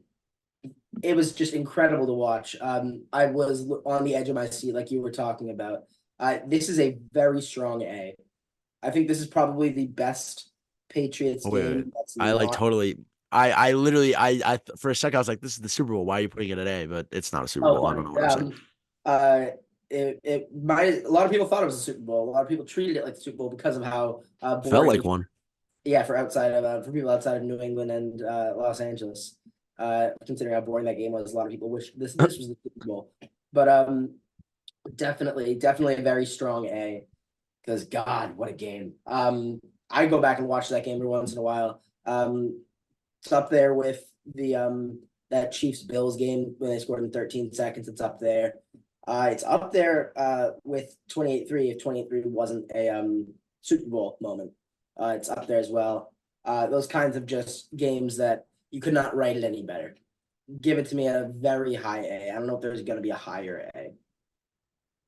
it was just incredible to watch. I was on the edge of my seat, like you were talking about. This is a very strong A. I think this is probably the best Patriots Oh, wait. game that's I like not. totally. I literally, for a second, I was like, this is the Super Bowl. Why are you putting it at A? But it's not a Super Oh, Bowl. I don't buddy. know what I'm saying. Uh, it might. A lot of people thought it was a Super Bowl. A lot of people treated it like the Super Bowl because of how Felt boring. like one. Yeah, for people outside of New England and Los Angeles, considering how boring that game was, a lot of people wish this was the Super Bowl. But definitely a very strong A. Because God, what a game! I go back and watch that game every once in a while. It's up there with the that Chiefs Bills game when they scored in 13 seconds. It's up there. It's up there with 28-3 if 28-3 wasn't a Super Bowl moment. It's up there as well. Those kinds of just games that you could not write it any better. Give it to me at a very high A. I don't know if there's going to be a higher A.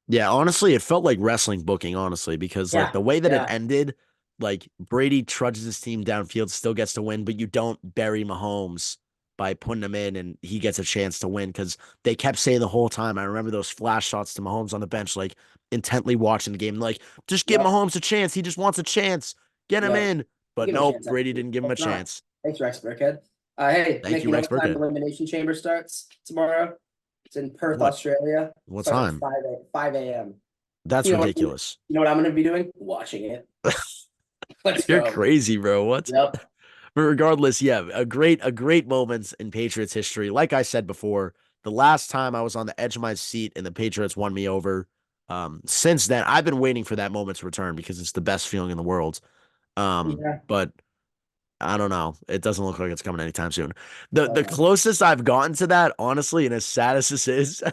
Yeah, honestly, it felt like wrestling booking, honestly, because like Yeah, the way that it yeah, ended, like Brady trudges his team downfield, still gets to win, but you don't bury Mahomes by putting him in and he gets a chance to win because they kept saying the whole time. I remember those flash shots to Mahomes on the bench, like intently watching the game, like just give yep, Mahomes a chance. He just wants a chance. Get him yep. in. We'll But give him a nope, chance. Brady Actually, didn't give him a hope not. chance. Thanks, Rex Burkhead. Hey, Thank Nick, you, you know Rex what time the Burkhead. Elimination Chamber starts tomorrow? It's in Perth, What? Australia. What Starts at time? 5 a.m. That's You know what? ridiculous. You know what I'm going to be doing? Watching it. Let's You're go. crazy, bro. What? Yep. But regardless, yeah, a great moments in Patriots history. Like I said before, the last time I was on the edge of my seat and the Patriots won me over. Since then, I've been waiting for that moment to return because it's the best feeling in the world. Yeah. But I don't know. It doesn't look like it's coming anytime soon. The Uh, closest I've gotten to that, honestly, and as sad as this is,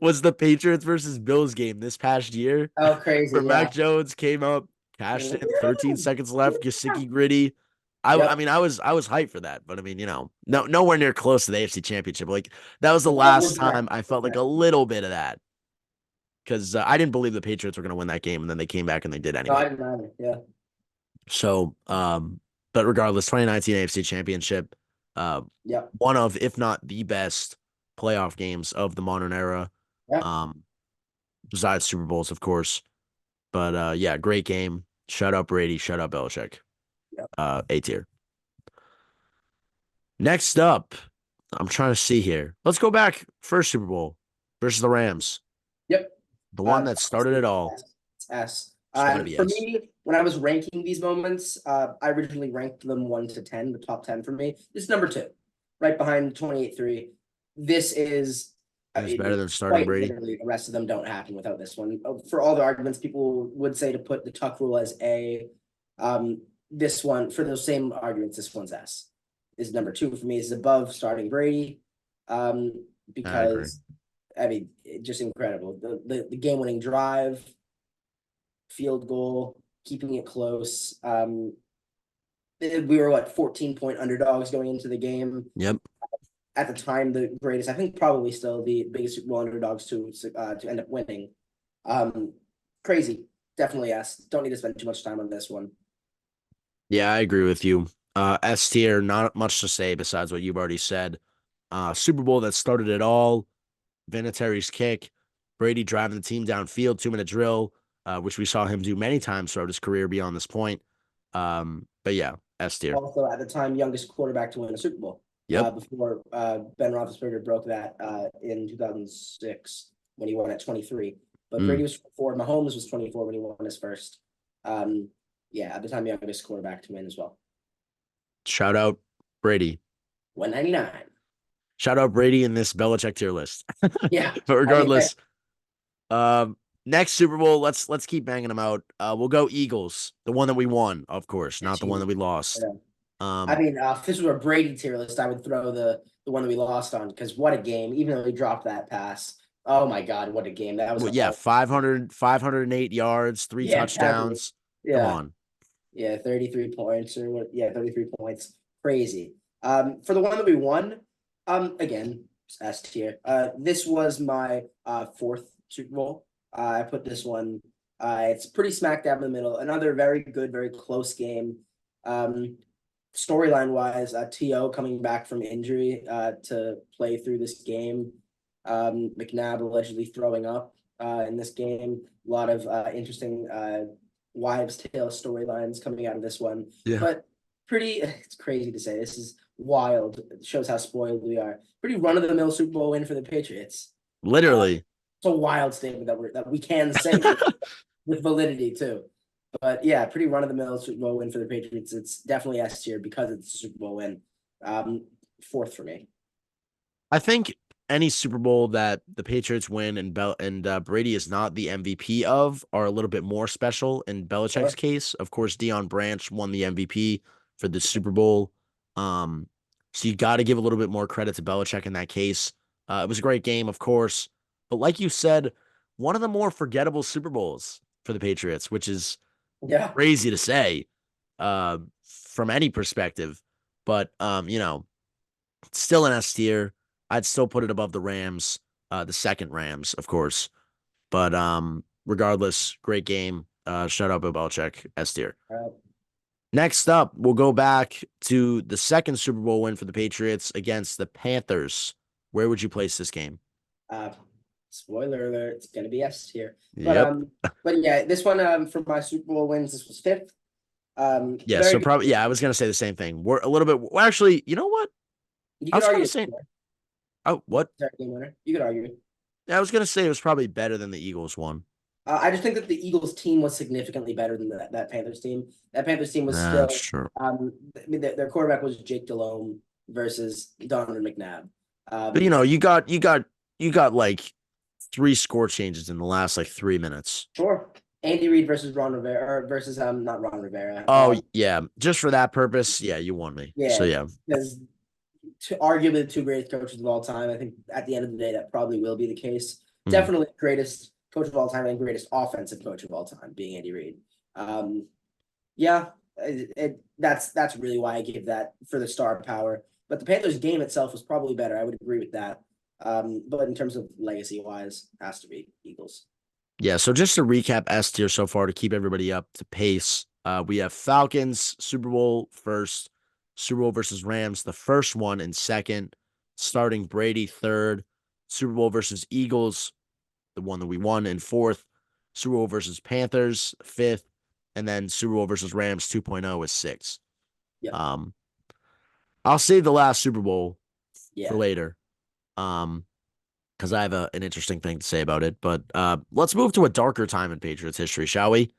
was the Patriots versus Bills game this past year, oh, where crazy. Mac Yeah. Jones came up, cashed in, 13 seconds left, Gasicki gritty. I Yep. mean, I was hyped for that, but I mean, nowhere near close to the AFC Championship. Like that was the The love last was there. time I felt like a little bit of that because I didn't believe the Patriots were going to win that game, and then they came back and they did No, I anyway. didn't either. Yeah. So, but regardless, 2019 AFC Championship, uh, Yep. one of, if not the best playoff games of the modern era. Yeah. Um, besides Super Bowls, of course. But yeah, great game. Shut up, Brady. Shut up, Belichick. Yep. A tier. Next up, I'm trying to see here. Let's go back first Super Bowl versus the Rams, Yep. the one that started it Honestly, all. it's S. It's got to be For S. me, when I was ranking these moments, I originally ranked them 1 to 10, the top 10 for me. This is number two, right behind 28-3. This is, It I was better mean, than starting quite Brady. literally, the rest of them don't happen without this one. For all the arguments, people would say to put the Tuck rule as A. This one, for those same arguments, this one's S. This is number two for me. This is above starting Brady, I agree. because I mean, just incredible. The game winning drive, field goal, keeping it close. We were what 14-point underdogs going into the game. Yep. At the time, the greatest, I think, probably still the biggest Super Bowl underdogs to end up winning. Crazy, definitely yes. Don't need to spend too much time on this one. Yeah, I agree with you. S tier, not much to say besides what you've already said. Super Bowl that started it all. Vinatieri's kick, Brady driving the team downfield, 2 minute drill, which we saw him do many times throughout his career beyond this point. But yeah, S tier. Also, at the time, youngest quarterback to win a Super Bowl. Yep. Before Ben Roethlisberger broke that in 2006 when he won at 23. But Brady Mm. was 4. Mahomes was 24 when he won his first. Yeah, at the time, youngest quarterback to win as well. Shout out Brady. 199. Shout out Brady in this Belichick tier list. Yeah, But I mean, hey, regardless, next Super Bowl, let's keep banging them out. We'll go Eagles, the one that we won, of course, not the one that we lost. yeah. I Um, mean, if this was a Brady tier list, I would throw the one that we lost on because what a game! Even though we dropped that pass, Oh my God, what a game. That was Well, a yeah, all 508 yards, three yeah, exactly. touchdowns. Come Yeah. on. Yeah, 33 points or what? Yeah, 33 points. Crazy. For the one that we won, again, S tier. This was my fourth Super Bowl. I put this one. It's pretty smack dab in the middle. Another very good, very close game. Um, Storyline wise, To coming back from injury to play through this game. McNabb allegedly throwing up in this game. A lot of interesting wives' tale storylines coming out of this one. Yeah. But pretty, it's crazy to say. This is wild. It shows how spoiled we are. Pretty run of the mill Super Bowl win for the Patriots. Uh, Literally. it's a wild statement that we can say with validity too. But yeah, pretty run of the mill Super Bowl win for the Patriots. It's definitely S tier because it's a Super Bowl win. Fourth for me. I think any Super Bowl that the Patriots win and Brady is not the MVP of are a little bit more special. In Belichick's Sure. case, of course, Deion Branch won the MVP for the Super Bowl. Um, so you got to give a little bit more credit to Belichick in that case. It was a great game, of course, but like you said, one of the more forgettable Super Bowls for the Patriots, which is Yeah. crazy to say, from any perspective. But still an S tier. I'd still put it above the Rams, the second Rams, of course. But regardless, great game. Shout out Bill Belichick, S tier. Uh, Next up, we'll go back to the second Super Bowl win for the Patriots against the Panthers. Where would you place this game? uh, Spoiler alert, it's gonna be S tier. But Yep. um, but yeah, this one for my Super Bowl wins, this was fifth. Yeah, Very so good probably game. yeah, I was gonna say the same thing. We're a little bit well, actually, you know what? You I could was kind argue of it's saying oh what? game winner. You could argue. Yeah, I was gonna say it was probably better than the Eagles one. I just think that the Eagles team was significantly better than that Panthers team. That Panthers team was That's still, true. I mean, their quarterback was Jake Delhomme versus Donovan McNabb. But And you got like three score changes in the last like 3 minutes. sure, Andy Reid versus Ron Rivera or versus not Ron Rivera. Oh yeah, just for that purpose, yeah, you won me. So Yeah, yeah. because arguably the two greatest coaches of all time. I think at the end of the day, that probably will be the case. Hmm. Definitely greatest coach of all time and greatest offensive coach of all time, being Andy Reid. Um, yeah, that's really why I give that for the star power. But the Panthers game itself was probably better. I would agree with that. But in terms of legacy wise, has to be Eagles. Yeah, so just to recap S tier so far to keep everybody up to pace. We have Falcons Super Bowl first, Super Bowl versus Rams, the first one in second, starting Brady third, Super Bowl versus Eagles, the one that we won in fourth, Super Bowl versus Panthers, fifth, and then Super Bowl versus Rams 2.0 is sixth. Yep. Um, I'll save the last Super Bowl for Yeah. later. Because I have an interesting thing to say about it. But let's move to a darker time in Patriots history, shall we? Yep.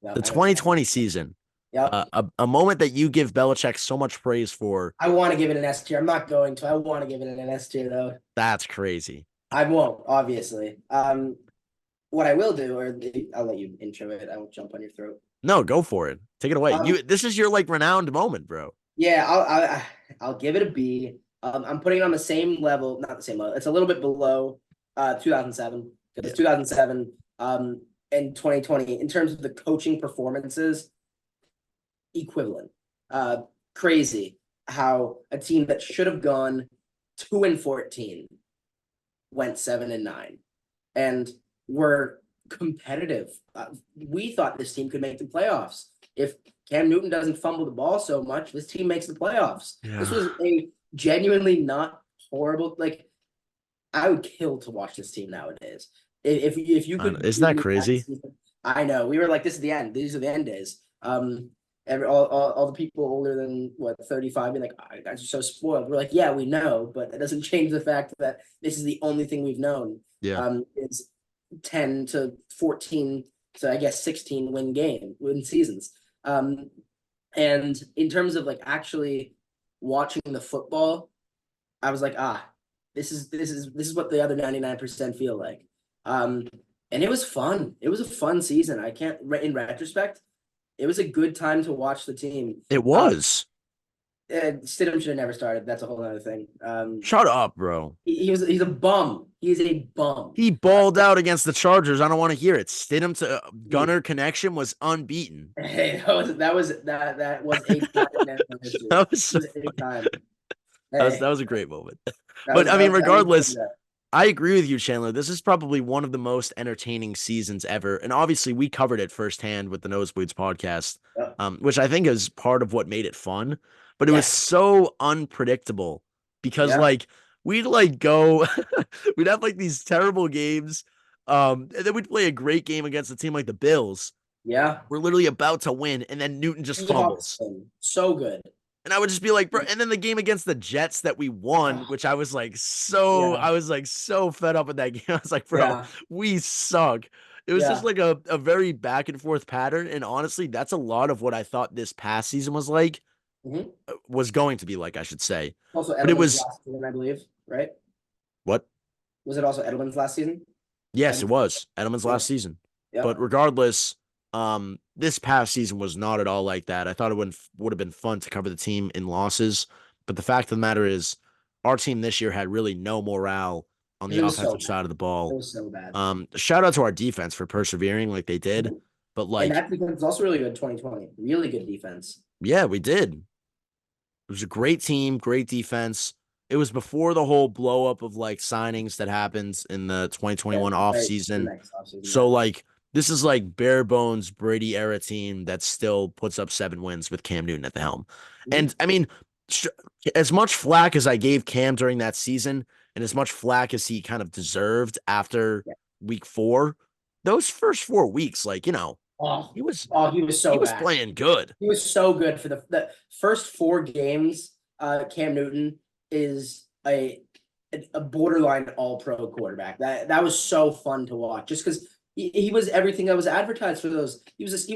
The I'm excited. 2020 season, Yep. a moment that you give Belichick so much praise for. I want to give it an S tier. I'm not going to. I want to give it an S tier though. That's crazy. I won't, obviously. What I will do, or I'll let you intro it. I won't jump on your throat. No, go for it. Take it away. Um, This is your like renowned moment, bro. yeah, I'll give it a B. I'm putting it on the same level, not the same level. It's a little bit below 2007 because Yeah. 2007 and 2020 in terms of the coaching performances equivalent. Crazy how a team that should have gone 2-14 went 7-9 and were competitive. We thought this team could make the playoffs. If Cam Newton doesn't fumble the ball so much, this team makes the playoffs. This Yeah. was a genuinely not horrible. Like I would kill to watch this team nowadays. If you could Isn't give that me that crazy? season, I know we were like, this is the end. These are the end days. All the people older than what 35 be like, oh, you guys are so spoiled. We're like, yeah, we know, but it doesn't change the fact that this is the only thing we've known. Yeah. It's 10 to 14 to I guess 16 win seasons. And in terms of like actually watching the football, I was like, this is what the other 99% feel like. Um, and it was fun. It was a fun season. I can't in retrospect, it was a good time to watch the team. It was. Stidham should have never started. That's a whole other thing. Shut up, bro. He's a bum. He's a bum. He balled out against the Chargers. I don't want to hear it. Stidham to Dude, Gunner connection was unbeaten. hey, that was a time in NFL history. That was It so was a funny. time. That Hey, was a great moment. that But was I that mean, was that was regardless, I agree with you, Chandler. This is probably one of the most entertaining seasons ever. And obviously, we covered it firsthand with the Nosebleeds podcast, yeah. which I think is part of what made it fun. But it was Yes. so unpredictable because, Yeah. like, we'd like go, we'd have like these terrible games. And then we'd play a great game against a team like the Bills. Yeah. We're literally about to win, and then Newton just Seahawks fumbles. thing. So good. And I would just be like, bro. And then the game against the Jets that we won, Oh, which yeah. I was like so fed up with that game. I was like, bro, Yeah. we suck. It was just Yeah. like a very back and forth pattern. And honestly, that's a lot of what I thought this past season was like, hmm was going to be like, I should say. Also But it Edelman's was last season, I believe, right? what? Was it also Edelman's last season? Yes, I, it was Edelman's yeah. last season. But Yep. regardless, this past season was not at all like that. I thought it would have been fun to cover the team in losses. But the fact of the matter is, our team this year had really no morale on Because the it was so offensive bad. side of the It ball. was so bad. Shout out to our defense for persevering like they did. Mhm. But And like, that defense is also really good 2020. Really good defense. yeah, we did. It was a great team, great defense. It was before the whole blow up of like signings that happened in the Yeah, 2021 off right. The season. next offseason, yeah. So like this is like bare bones Brady era team that still puts up 7 wins with Cam Newton at the helm. Mhm. And I mean, as much flack as I gave Cam during that season, and as much flack as he kind of deserved after Yeah. week 4, those first 4 weeks, like Oh, he was he was he so was bad. playing good. He was so good for the first 4 games. Cam Newton is a borderline all pro quarterback. That was so fun to watch just because he was everything that was advertised for those. He was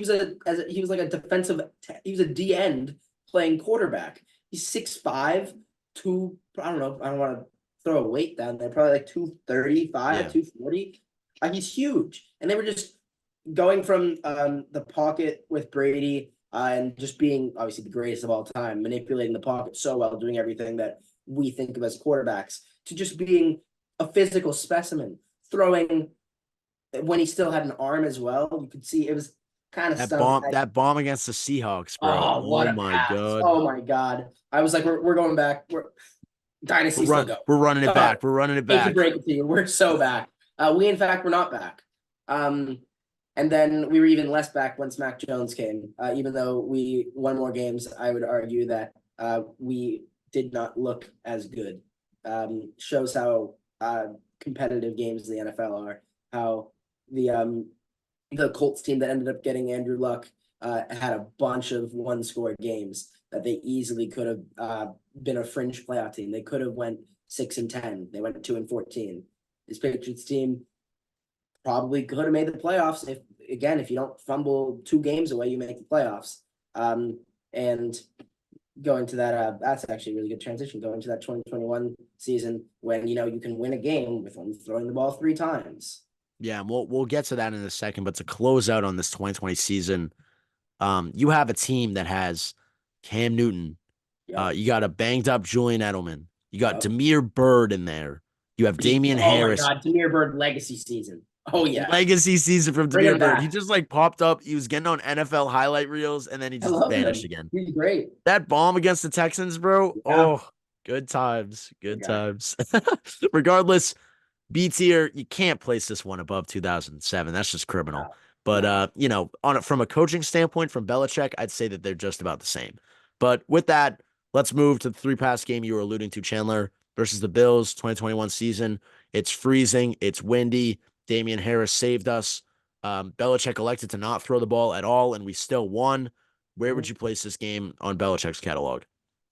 like a defensive, he was a D end playing quarterback. He's 6'5", I don't know. I don't want to throw a weight down there. Probably like 235, Yeah. 240. He's huge. And they were just going from the pocket with Brady and just being obviously the greatest of all time, manipulating the pocket so well, doing everything that we think of as quarterbacks, to just being a physical specimen, throwing when he still had an arm as well. You could see it was kind of stunning. That bomb against the Seahawks, bro. Oh, what Oh a my pass! god. Oh my god! I was like, we're going back. Dynasty still going. We're running it Sorry, back. We're running it hate to back. break it to you, we're so back. We in fact were not back. Um, and then we were even less back once Mac Jones came. Even though we won more games, I would argue that we did not look as good. Shows how competitive games in the NFL are. How the Colts team that ended up getting Andrew Luck had a bunch of one-score games that they easily could have been a fringe playoff team. They could have went 6-10. They went 2-14. This Patriots team probably could have made the playoffs if you don't fumble 2 games away, you make the playoffs. And going to that, that's actually a really good transition. Going to that 2021 season when you can win a game with only throwing the ball 3 times. Yeah, and we'll get to that in a second. But to close out on this 2020 season, you have a team that has Cam Newton. Yep. You got a banged up Julian Edelman. You got Yep. Demir Bird in there. You have Damian Oh my Harris. God, Demir Bird legacy season. Oh yeah, Legacy season from bring Demir him Bird. He back. just like popped up. He was getting on NFL highlight reels and then he I just love vanished him. again. He's great. That bomb against the Texans, bro. Yeah, Oh, good times. Good yeah, times. Regardless, B tier, you can't place this one above 2007. That's just criminal. no, But no. on it from a coaching standpoint from Belichick, I'd say that they're just about the same. But with that, let's move to the 3-pass game you were alluding to, Chandler, versus the Bills 2021 season. It's freezing, it's windy. Damian Harris saved us. Belichick elected to not throw the ball at all, and we still won. Where would Mhm. you place this game on Belichick's catalog?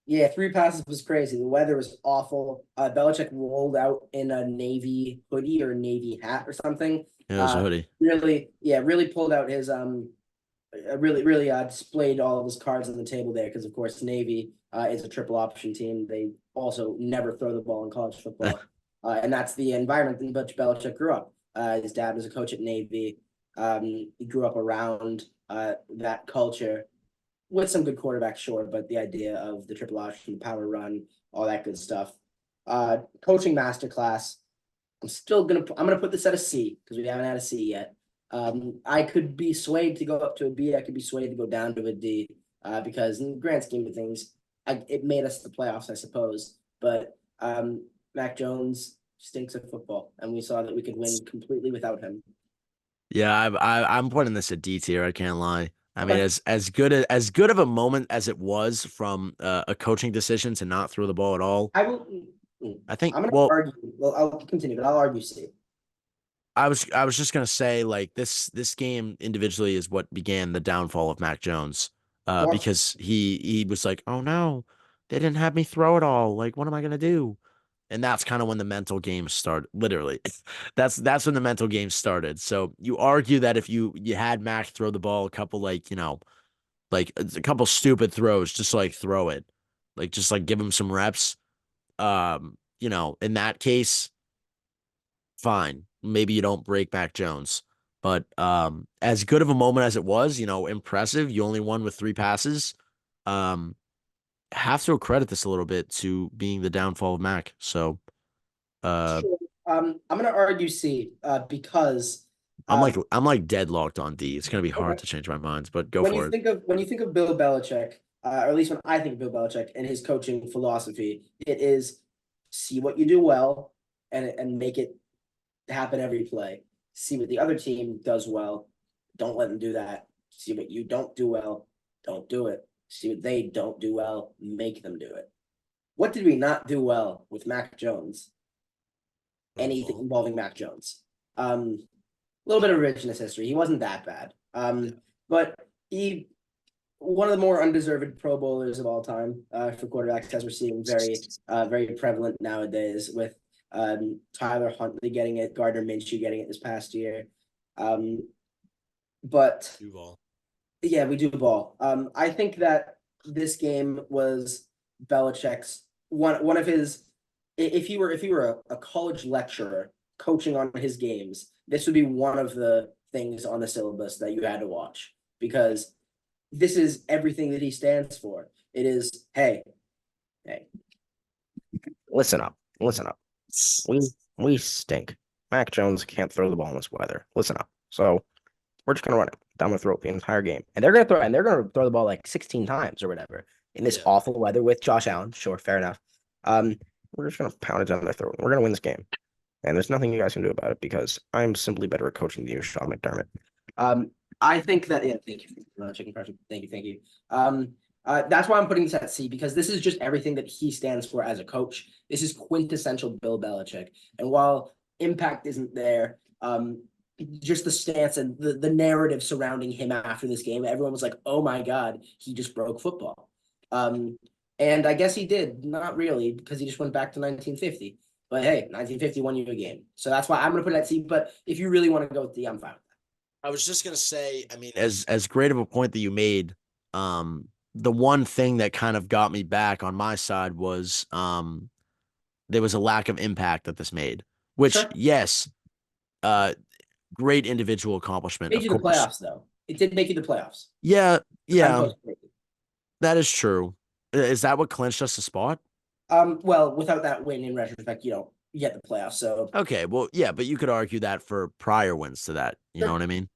Yeah, 3 passes was crazy. The weather was awful. Belichick rolled out in a navy hoodie or navy hat or something. Yeah, it was a hoodie. Really pulled out his really displayed all of his cards on the table there because of course Navy is a triple option team. They also never throw the ball in college football, and that's the environment in which Belichick grew up. His dad was a coach at Navy. He grew up around that culture, with some good quarterbacks, sure, but the idea of the triple option, power run, all that good stuff. Coaching masterclass. I'm gonna put this at a C because we haven't had a C yet. I could be swayed to go up to a B. I could be swayed to go down to a D because in the grand scheme of things, it made us the playoffs, I suppose. But Mac Jones stinks at football, and we saw that we could win completely without him. Yeah, I'm putting this at D tier. I can't lie. I mean, Okay. as good of a moment as it was from a coaching decision to not throw the ball at all. I will. I think. I'm gonna Well, argue. Well, I'll continue, but I'll argue C. I was just gonna say like this game individually is what began the downfall of Mac Jones. More. Because he was like, oh no, they didn't have me throw it all. Like, what am I gonna do? And that's kind of when the mental games started. Literally, that's when the mental games started. So you argue that if you had Mac throw the ball a couple like a couple stupid throws, just like throw it, like just like give him some reps. In that case, fine. Maybe you don't break Mac Jones. But as good of a moment as it was, impressive. You only won with 3 passes. Um, have to credit this a little bit to being the downfall of Mac. So uh Sure. I'm gonna argue C because I'm like um, I'm like deadlocked on D. It's gonna be hard okay. to change my minds, but go for it. When you think of Bill Belichick, or at least when I think of Bill Belichick and his coaching philosophy, it is see what you do well and make it happen every play. See what the other team does well, don't let them do that. See what you don't do well, don't do it. See what they don't do well, make them do it. What did we not do well with Mac Jones? Throw the Anything ball. involving Mac Jones. A little bit of revisionist history. He wasn't that bad. Yeah. But he one of the more undeserved Pro Bowlers of all time for quarterbacks, as we're seeing very prevalent nowadays with Tyler Huntley getting it, Gardner Minshew getting it this past year. Um, but Duval. yeah, we do ball. I think that this game was Belichick's one of his. If he were a college lecturer coaching on his games, this would be one of the things on the syllabus that you had to watch because this is everything that he stands for. It is, hey, Listen up. Listen up. We we stink. Mac Jones can't throw the ball in this weather. Listen up. So we're just gonna run it down the throat the entire game. And they're gonna throw the ball like 16 times or whatever in this Yeah. awful weather with Josh Allen. Sure, fair enough. Um, we're just gonna pound it down their throat. We're gonna win this game. And there's nothing you guys can do about it because I'm simply better at coaching than you, Sean McDermott. um, I think that yeah, thank you for the chicken impression. Thank you. That's why I'm putting this at C because this is just everything that he stands for as a coach. This is quintessential Bill Belichick. And while impact isn't there, just the stance and the narrative surrounding him after this game, everyone was like, "Oh my God, he just broke football." Um, and I guess he did, not really, because he just went back to 1950. But hey, 1950 won you a game, so that's why I'm gonna put it at C. But if you really want to go with D, I'm fine. I was just gonna say, I mean, as great of a point that you made, the one thing that kind of got me back on my side was there was a lack of impact that this made. Which, Sure. yes, uh, great individual accomplishment, Made of you the course. playoffs, though. It did make you the playoffs. Yeah, yeah, Signpost. that is true. Is that what clinched us the spot? Well, without that win, in retrospect, you don't get the playoffs. So Okay, well, yeah, but you could argue that for prior wins to that. You know sure. what I mean?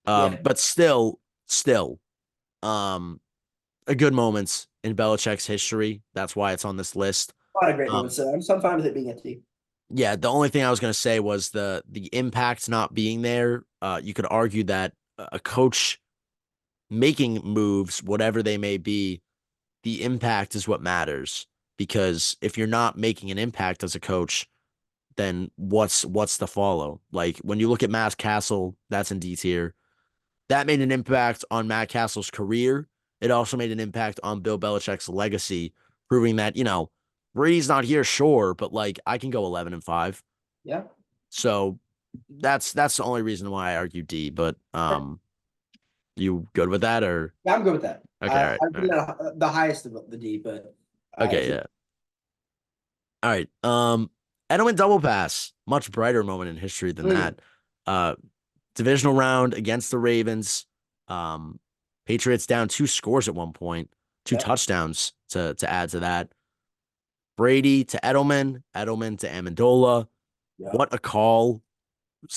Yeah, But still, um, a good moments in Belichick's history. That's why it's on this list. a lot of great Um, moments. So I'm fine with it being a T. yeah, the only thing I was gonna say was the impact not being there. You could argue that a coach making moves, whatever they may be, the impact is what matters. Because if you're not making an impact as a coach, then what's the follow? Like when you look at Matt Castle, that's in D tier. That made an impact on Matt Castle's career. It also made an impact on Bill Belichick's legacy, proving that, Brady's not here, sure, but like I can go 11-5. Yeah. So that's the only reason why I argue D, but you good with that or Yeah, I'm good with that. okay, all right. I've All been right. at the highest of the D, but if Okay, you yeah. All right. Edelman double pass, much brighter moment in history than mm, that. Uh Divisional round against the Ravens. Um Patriots down 2 scores at one point, two Yep. touchdowns to add to that. Brady to Edelman, Edelman to Amendola. Yep. What a call.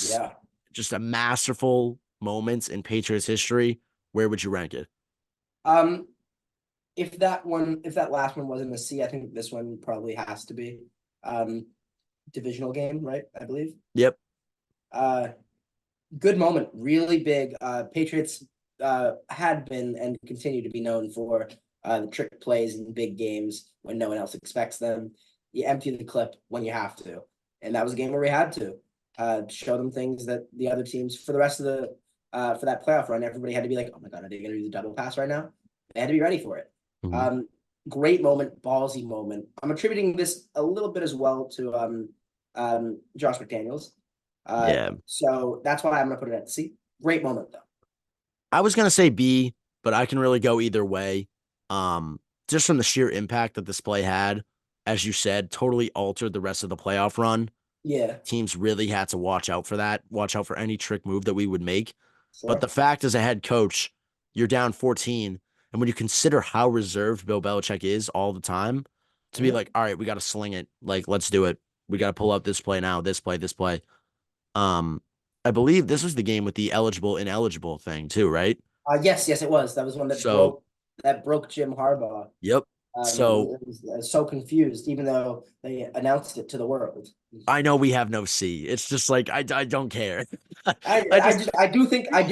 Yeah. Just a masterful moments in Patriots history. Where would you rank it? Um, if that last one wasn't a C, I think this one probably has to be. Divisional game, right? I believe. Yep. Good moment, really big. Patriots had been and continue to be known for the trick plays in big games when no one else expects them. You empty the clip when you have to, and that was a game where we had to show them things that the other teams for the rest of the for that playoff run, everybody had to be like, "Oh my god, are they going to do the double pass right now?" They had to be ready for it. Mhm. Great moment, ballsy moment. I'm attributing this a little bit as well to Josh McDaniels. Yeah. So that's why I'm gonna put it at C. Great moment though. I was gonna say B, but I can really go either way. Just from the sheer impact that this play had, as you said, totally altered the rest of the playoff run. Yeah, Teams really had to watch out for that, watch out for any trick move that we would make. But sure. the fact as a head coach, you're down 14. And when you consider how reserved Bill Belichick is all the time, to be Mhm. like, all right, we got to sling it. Like, let's do it. We got to pull up this play now, this play, this play. Um, I believe this was the game with the eligible, ineligible thing too, right? Yes, it was. That was one So, that broke Jim Harbaugh. yep. So I was so confused, even though they announced it to the world. I know we have no C. It's just like I don't care. I I I just just I do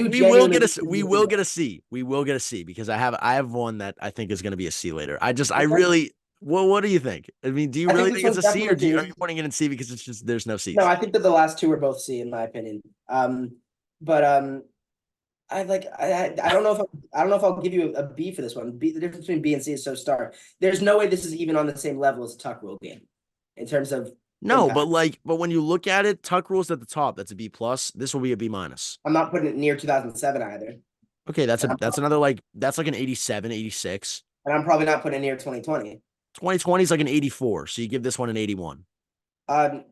we will get genuinely a think we we can will do get a C. We will get a C because I have one that I think is going to be a C later. I it. Okay. really well, what do you think? I mean, do you I think really this think it's one's a C or definitely are you C. putting it in C because it's just there's no No, C's? I think that the last two are both C in my opinion. But I don't know if I don't know if I'll give you a B for this one. B, the difference between B and C is so stark. There's no way this is even on the same level as a Tuck Rule game in terms of No, impact. but when you look at it, Tuck rules at the top. That's a B plus. This will be a B minus. I'm not putting it near 2007 either, Okay, and that's another like that's like an 87, 86. I'm probably not putting it near 2020. 2020 is like an 84. So you give this one an 81. Um,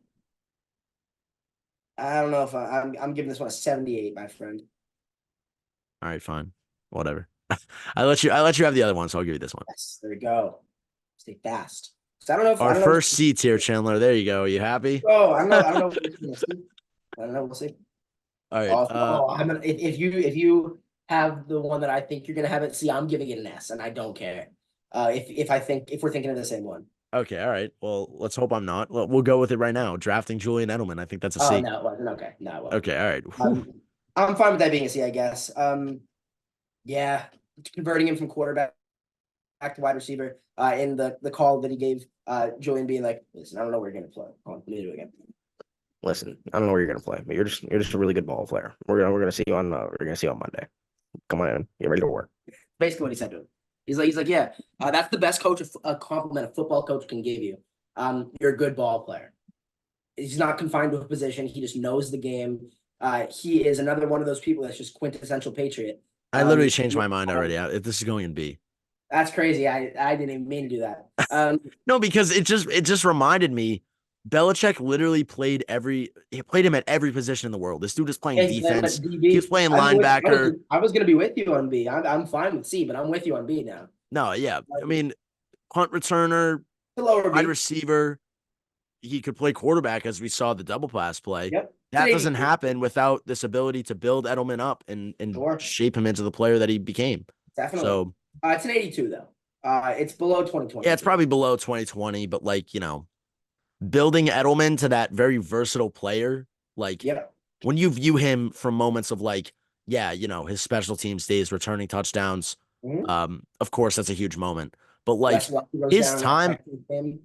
I don't know if I'm giving this one a 78, my friend. All right, fine. Whatever. I let you have the other one, so I'll give you this one. Yes, there we go. Stay fast. So I Our don't know. first C tier, Chandler. There you go. You happy? Oh, I don't know what this is gonna see. I don't know. We'll see. All right. If you have the one that I think you're gonna have it, see, I'm giving it an S, and I don't care. If we're thinking of the same one. Okay. All right. Well, let's hope I'm not. Well, we'll go with it right now. Drafting Julian Edelman. I think that's a Oh C. no, it wasn't. Okay, no, it wasn't. Okay. All right. Whew. I'm fine with that being a C, I guess. Yeah, converting him from quarterback back to wide receiver. In the call that he gave, Julian being like, "Listen, I don't know where you're gonna play. Hold on, let me do it again." Listen, I don't know where you're gonna play, but you're just a really good ball player. We're gonna see you on Monday. Come on in, get ready to work. Basically, what he said to him. He's like, yeah, that's the best coach a compliment a football coach can give you. You're a good ball player. He's not confined to a position. He just knows the game. He is another one of those people that's just quintessential Patriot. I literally changed my mind already. If this is going in B. That's crazy. I didn't even mean to do that. No, because it just reminded me. Belichick literally he played him at every position in the world. This dude is playing He's playing defense. at He was DB. playing linebacker. I was gonna be with you on B. I'm fine with C, but I'm with you on B now. No, yeah. I Like, mean, punt returner, the lower wide B. receiver. He could play quarterback as we saw the double pass play. Yep. It's an That doesn't 82. happen without this ability to build Edelman up and Sure. shape him into the player that he became. Definitely. So It's an 82 though. It's below 2020. yeah, it's probably below 2020, but like, building Edelman to that very versatile player, like Yep. when you view him from moments of like, yeah, his special teams days, returning touchdowns, Mm-hmm. of course, that's a huge moment. But like Wes Welker goes his down in that time, Texans game.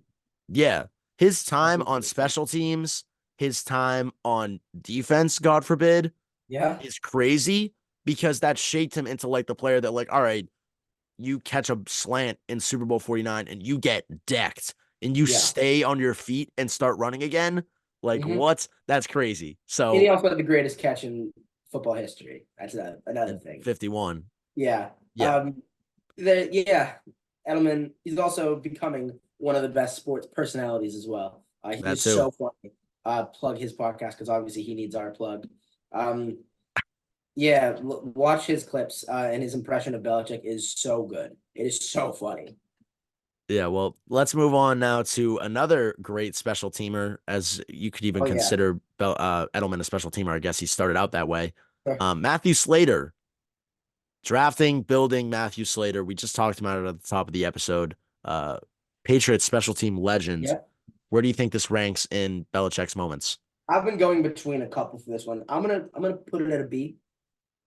yeah, his time on special teams, his time on defense, God forbid, Yeah. is crazy because that shaped him into like the player that, like, all right, you catch a slant in Super Bowl 49 and you get decked and you Yeah. stay on your feet and start running again. Like, Mhm. what? That's crazy. And he So, also had the greatest catch in football history. That's another thing. 51. Yeah. Yeah, Yeah. Edelman, he's also becoming one of the best sports personalities as well. that He's too. so funny. Plug his podcast because obviously he needs our plug. Um, Yeah, watch his clips, and his impression of Belichick is so good. It is so funny. Yeah, well, let's move on now to another great special teamer, as you could even Oh yeah. consider Edelman a special teamer. I guess he started out that way. Sure. Matthew Slater, drafting, building Matthew Slater. We just talked about it at the top of the episode. Uh, Patriots special team legend. Yeah. Where do you think this ranks in Belichick's moments? I've been going between a couple for this one. I'm gonna put it at a B.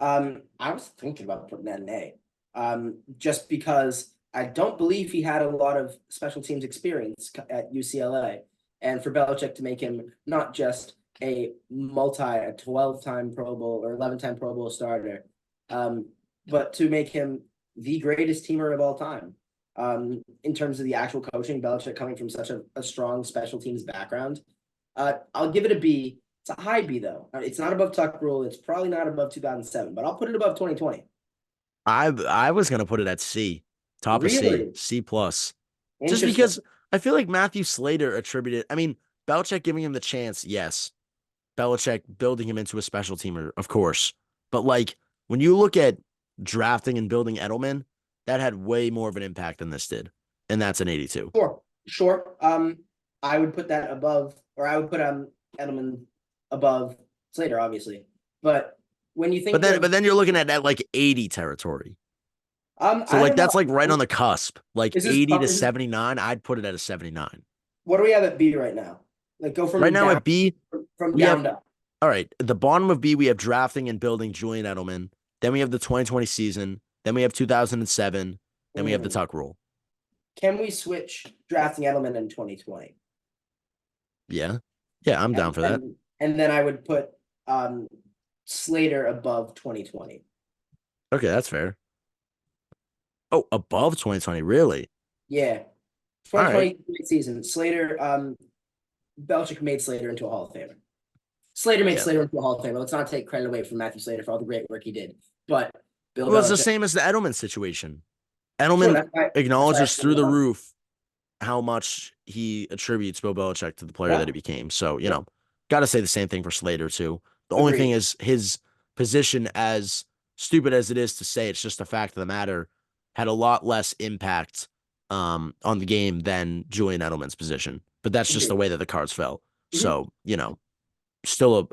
I was thinking about putting that in A. Just because I don't believe he had a lot of special teams experience at UCLA. And for Belichick to make him not just a 12-time Pro Bowl or 11-time Pro Bowl starter, um, but to make him the greatest teamer of all time. In terms of the actual coaching, Belichick coming from such a strong special teams background. I'll give it a B. It's a high B though. It's not above Tuck Rule. It's probably not above 2007, but I'll put it above 2020. I was gonna put it at C, top of C, Really C plus, just interesting. because I feel like Matthew Slater attributed. I mean, Belichick giving him the chance, yes. Belichick building him into a special teamer, of course. But like when you look at drafting and building Edelman, that had way more of an impact than this did, and that's an 82. Sure, sure. I would put that above, or I would put Edelman above Slater, obviously. But when you But think then, of but then you're looking at that like 80 territory. So I like don't know. that's like right on the cusp, like This is 80 to this is 79. I'd put it at a 79. what do we have at B right now? Like go Right from now down at B, from we have down to up. all right. At the bottom of B, we have drafting and building Julian Edelman. Then we have the 2020 season. Then we have 2007. Then we have the Mm. Tuck rule. Can we switch drafting Edelman in 2020? Yeah. Yeah, I'm down for that. And then I would put um Slater above 2020. Okay, that's fair. Oh, above 2020, really? Yeah. All right. 2020 season. Slater, Belichick made Slater into a Hall of Famer. Slater made Yeah. Slater into a Hall of Famer. Let's not take credit away from Matthew Slater for all the great work he did. But Bill Well, it's the Belichick, same as the Edelman situation. sure, Edelman that's why I acknowledges put through him the above. roof how much he attributes Bill Belichick to the player that Yeah, he became. So, yeah, got to say the same thing for Slater, too. The only thing agreed. is his position, as stupid as it is to say, it's just a fact of the matter, had a lot less impact on the game than Julian Edelman's position. But that's just the Agreed. way that the cards fell. Mhm. So, still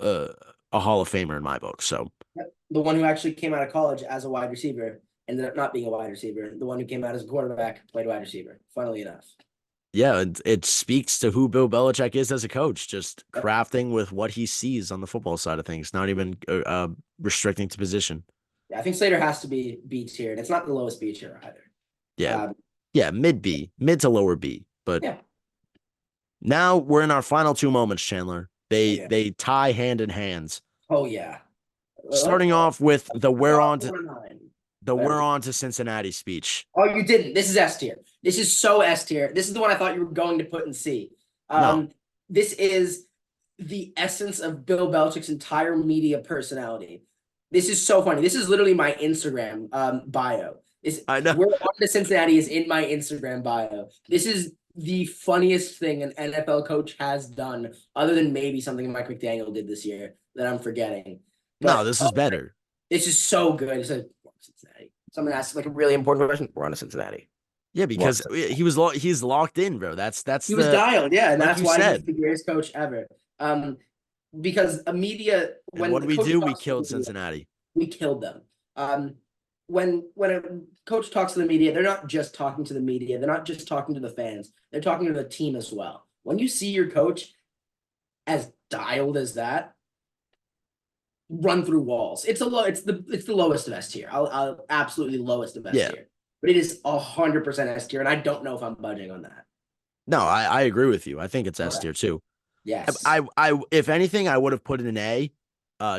a Hall of Famer in my book. So, Yep. The one who actually came out of college as a wide receiver ended up not being a wide receiver. The one who came out as a quarterback played wide receiver, funnily enough. yeah, it speaks to who Bill Belichick is as a coach, just Yep. crafting with what he sees on the football side of things, not even restricting to position. Yeah, I think Slater has to be B tier, and it's not the lowest B tier either. Yeah, Um, yeah, mid B, mid to lower B. But yeah. now we're in our final two moments, Chandler. Oh They yeah. they tie hand in hands. Oh yeah. Starting off with the Better. we're on to Cincinnati speech. Oh, you didn't. This is S tier. This is so S tier. This is the one I thought you were going to put in C. No, This is the essence of Bill Belichick's entire media personality. This is so funny. This is literally my Instagram bio. Is I know. We're on to Cincinnati is in my Instagram bio. This is the funniest thing an NFL coach has done, other than maybe something Mike McDaniel did this year that I'm forgetting. No, But this is better. this is so good. It's like Cincinnati. Someone asked like a really important question. We're on to Cincinnati. Yeah, We're on to because Cincinnati. he's locked in, bro. That's He was the dialed, yeah, and like that's you why he's said. the greatest coach ever. Because a media And when what the did we coach do? We talks to killed the media, Cincinnati. we killed them. When a coach talks to the media, they're not just talking to the media. They're not just talking to the fans. They're talking to the team as well. When you see your coach as dialed as that, run through walls. It's the lowest of S tier. I'll absolutely lowest of S Yeah. tier. But it is 100% S tier, and I don't know if I'm budging on that. No, I agree with you. I think it's S Okay. tier too. Yes. If anything, I would have put it in A,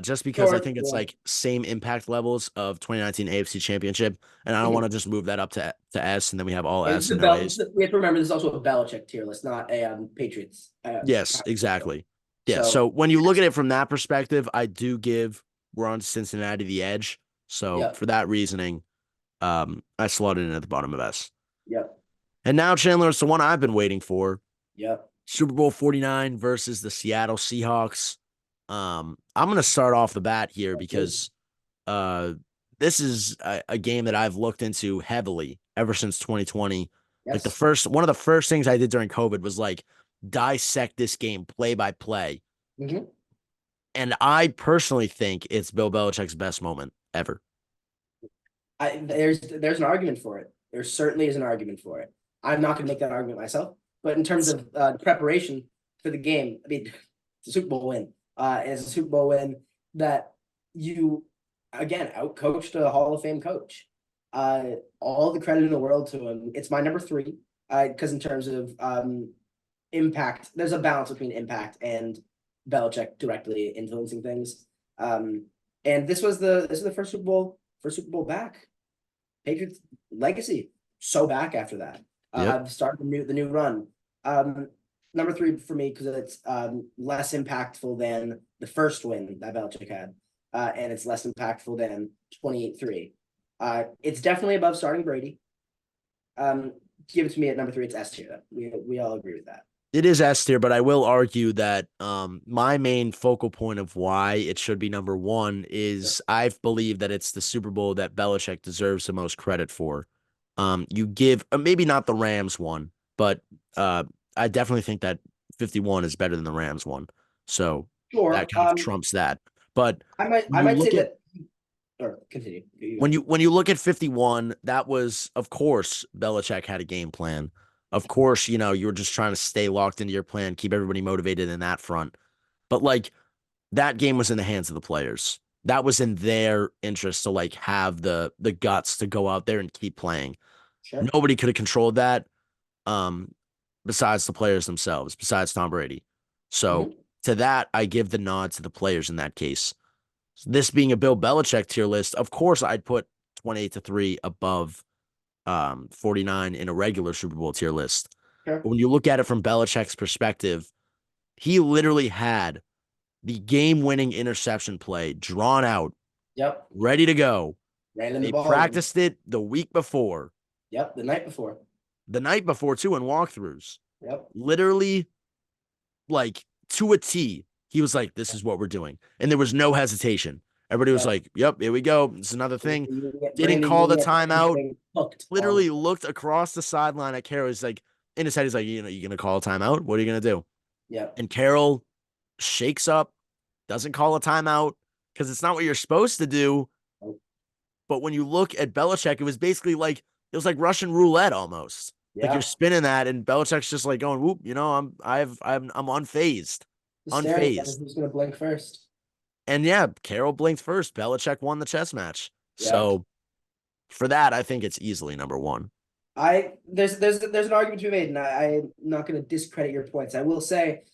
just because I Sure. think it's Yeah. like same impact levels of 2019 AFC Championship, and I don't Mhm. want to just move that up to S, and then we have all And S and no A's. We have to remember this is also a Belichick tier list, not a Patriots. Yes, exactly. Yeah. So So when you look at it from that perspective, I do give we're on to Cincinnati the edge. So yep, for that reasoning, I slotted in at the bottom of S. yep, And now Chandler, it's the one I've been waiting for. yep. Super Bowl 49 versus the Seattle Seahawks. I'm going to start off the bat here Okay. because this is a game that I've looked into heavily ever since 2020. Like Yes. one of the first things I did during COVID was like dissect this game play by play. Mm-hmm. And I personally think it's Bill Belichick's best moment ever. There's an argument for it. There certainly is an argument for it. I'm not going to make that argument myself, but in terms of preparation for the game, I mean, it's a Super Bowl win. It's a Super Bowl win that you again outcoached a Hall of Fame coach. All the credit in the world to him. It's my number three because in terms of impact, there's a balance between impact and Belichick directly influencing things. And this is the first Super Bowl back. Patriots legacy so back after that. Yep. Start the new run. Number three for me because it's less impactful than the first win that Belichick had, and it's less impactful than 28-3. It's definitely above starting Brady. Give it to me at number three. It's S tier. We all agree with that. It is S tier, but I will argue that my main focal point of why it should be number one is I believe that it's the Super Bowl that Belichick deserves the most credit for. You give maybe not the Rams one, but I definitely think that 51 is better than the Rams one. So Sure. that kind of trumps that. But I when you might say look at that. Or continue. when you look at 51, that was of course Belichick had a game plan. Of course, you were just trying to stay locked into your plan, keep everybody motivated in that front. But like that game was in the hands of the players. That was in their interest to like have the guts to go out there and keep playing. Sure. Nobody could have controlled that besides the players themselves, besides Tom Brady. So to that, I give the nod to the players in that case. This being a Bill Belichick tier list, of course I'd put 28-3 above 49 in a regular Super Bowl tier list. Sure. But when you look at it from Belichick's perspective, he literally had the game-winning interception play drawn out, Yep. ready to go. Ran in the They ball. practiced it the week before. Yep, the night before. The night before, too, in walkthroughs. Yep. Literally, like, to a T, he was like, this is what we're doing. And there was no hesitation. Everybody was like, yep, here we go. It's another thing. Didn't call the timeout. Literally looked across the sideline at Carroll. He's like, in his head, he's like, you going to call a timeout? What are you going to do? Yeah. And Carroll shakes up, doesn't call a timeout because it's not what you're supposed to do. But when you look at Belichick, it was basically like, it was like Russian roulette almost. Yeah. Like you're spinning that, and Belichick's just like going, whoop, I'm unfazed. Unfazed. Who's gonna blink first? And yeah, Carroll blinked first. Belichick won the chess match. Yeah. So for that, I think it's easily number one. There's an argument to be made, and I'm not gonna discredit your points. I will say,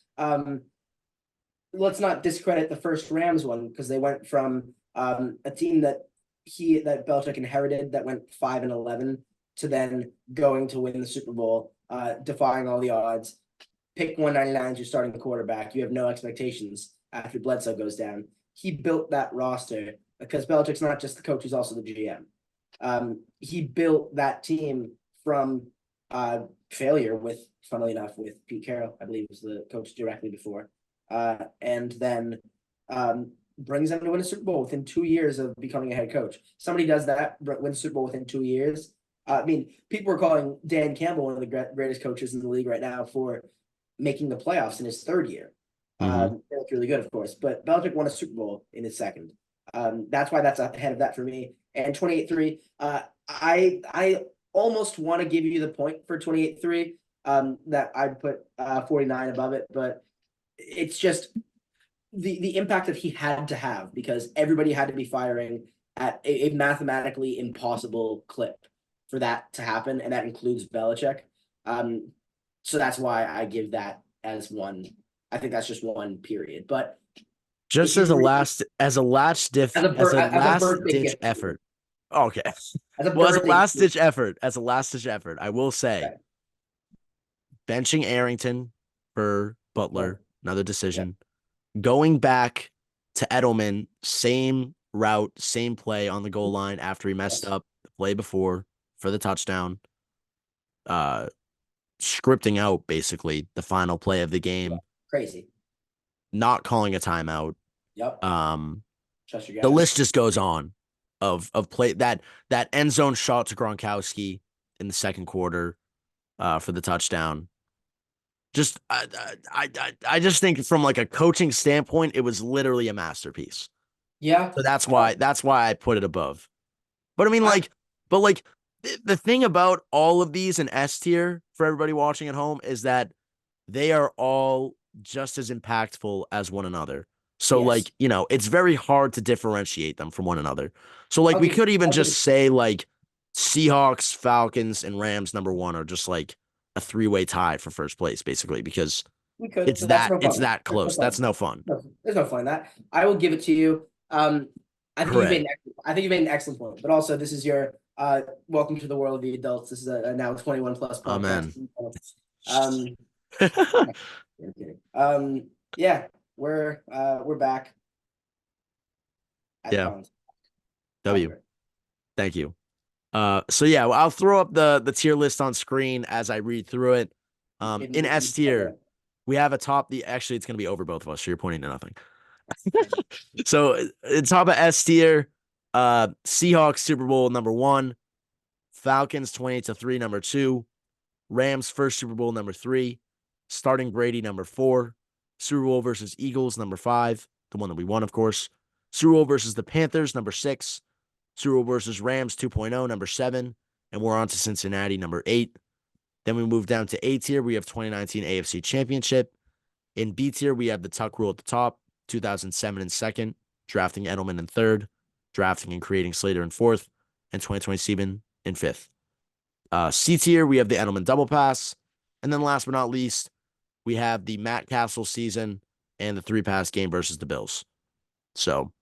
let's not discredit the first Rams one because they went from a team that Belichick inherited that went 5-11 to then going to win the Super Bowl, defying all the odds. Pick 199 as your starting quarterback. You have no expectations after Bledsoe goes down. He built that roster because Belichick's not just the coach; he's also the GM. He built that team from failure with, funnily enough, with Pete Carroll, I believe was the coach directly before, and then brings them to win a Super Bowl within 2 years of becoming a head coach. Somebody does that, wins Super Bowl within 2 years. I mean, people are calling Dan Campbell one of the greatest coaches in the league right now for making the playoffs in his third year. That's really good, of course. But Belichick won a Super Bowl in his second. That's why that's ahead of that for me. And 28-3, I almost want to give you the point for 28-3 that I'd put 49 above it, but it's just the impact that he had to have because everybody had to be firing at a mathematically impossible clip for that to happen, and that includes Belichick. So that's why I give that as one. I think that's just one period, but just as a last ditch effort. Okay. As a last ditch effort, I will say benching Arrington for Butler, another decision. Going back to Edelman, same route, same play on the goal line after he messed up the play before for the touchdown. Scripting out basically the final play of the game. Crazy. Not calling a timeout. Yep. The list just goes on. of play that end zone shot to Gronkowski in the second quarter for the touchdown. Just I just think from like a coaching standpoint, it was literally a masterpiece. Yeah. So that's why I put it above. But I mean, I, like the thing about all of these in S tier for everybody watching at home is that they are all just as impactful as one another. So yes. like, it's very hard to differentiate them from one another. So like we could even I'll give just say like Seahawks, Falcons, and Rams number one are just like a three-way tie for first place, basically, because We could, it's but that's that no it's fun. that That's no close. fun. That's no fun. No, there's no fun in that. I will give it to you. I think Correct. you made an excellent point. But also, this is your welcome to the world of the adults. This is a now 21 plus Amen. podcast. Um, I'm kidding. Yeah, we're back at Yeah. Collins. W. Thank you. So yeah, well, I'll throw up the tier list on screen as I read through it. In S tier, we have actually it's gonna be over both of us, so you're pointing to nothing. So in top of S tier, Seahawks Super Bowl number 1, Falcons 28-3 number 2, Rams first Super Bowl number 3, starting Brady number 4, Super Bowl versus Eagles number 5, the one that we won, of course. Super Bowl versus the Panthers number 6, Super Bowl versus Rams 2.0 number 7, and we're on to Cincinnati number 8. Then we move down to A tier. We have 2019 AFC Championship. In B tier, we have the Tuck Rule at the top, 2007 in second, drafting Edelman in third, drafting and creating Slater in fourth, and 2027 in fifth. C tier, we have the Edelman double pass. And then last but not least, we have the Matt Castle season and the 3-pass game versus the Bills. So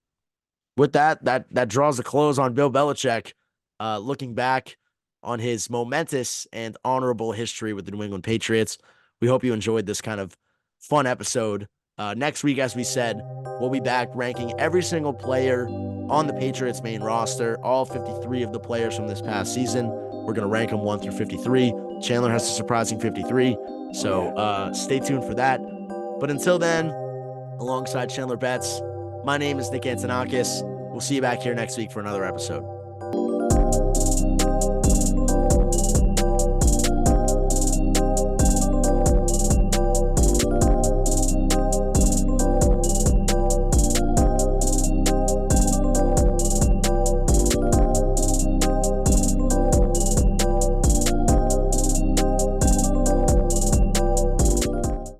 with that draws the close on Bill Belichick, looking back on his momentous and honorable history with the New England Patriots. We hope you enjoyed this kind of fun episode. Next week, as we said, we'll be back ranking every single player on the Patriots main roster, all 53 of the players from this past season. We're going to rank them 1 through 53. Chandler has a surprising 53. So stay tuned for that. But until then, alongside Chandler Betts, my name is Nick Antonakas. We'll see you back here next week for another episode.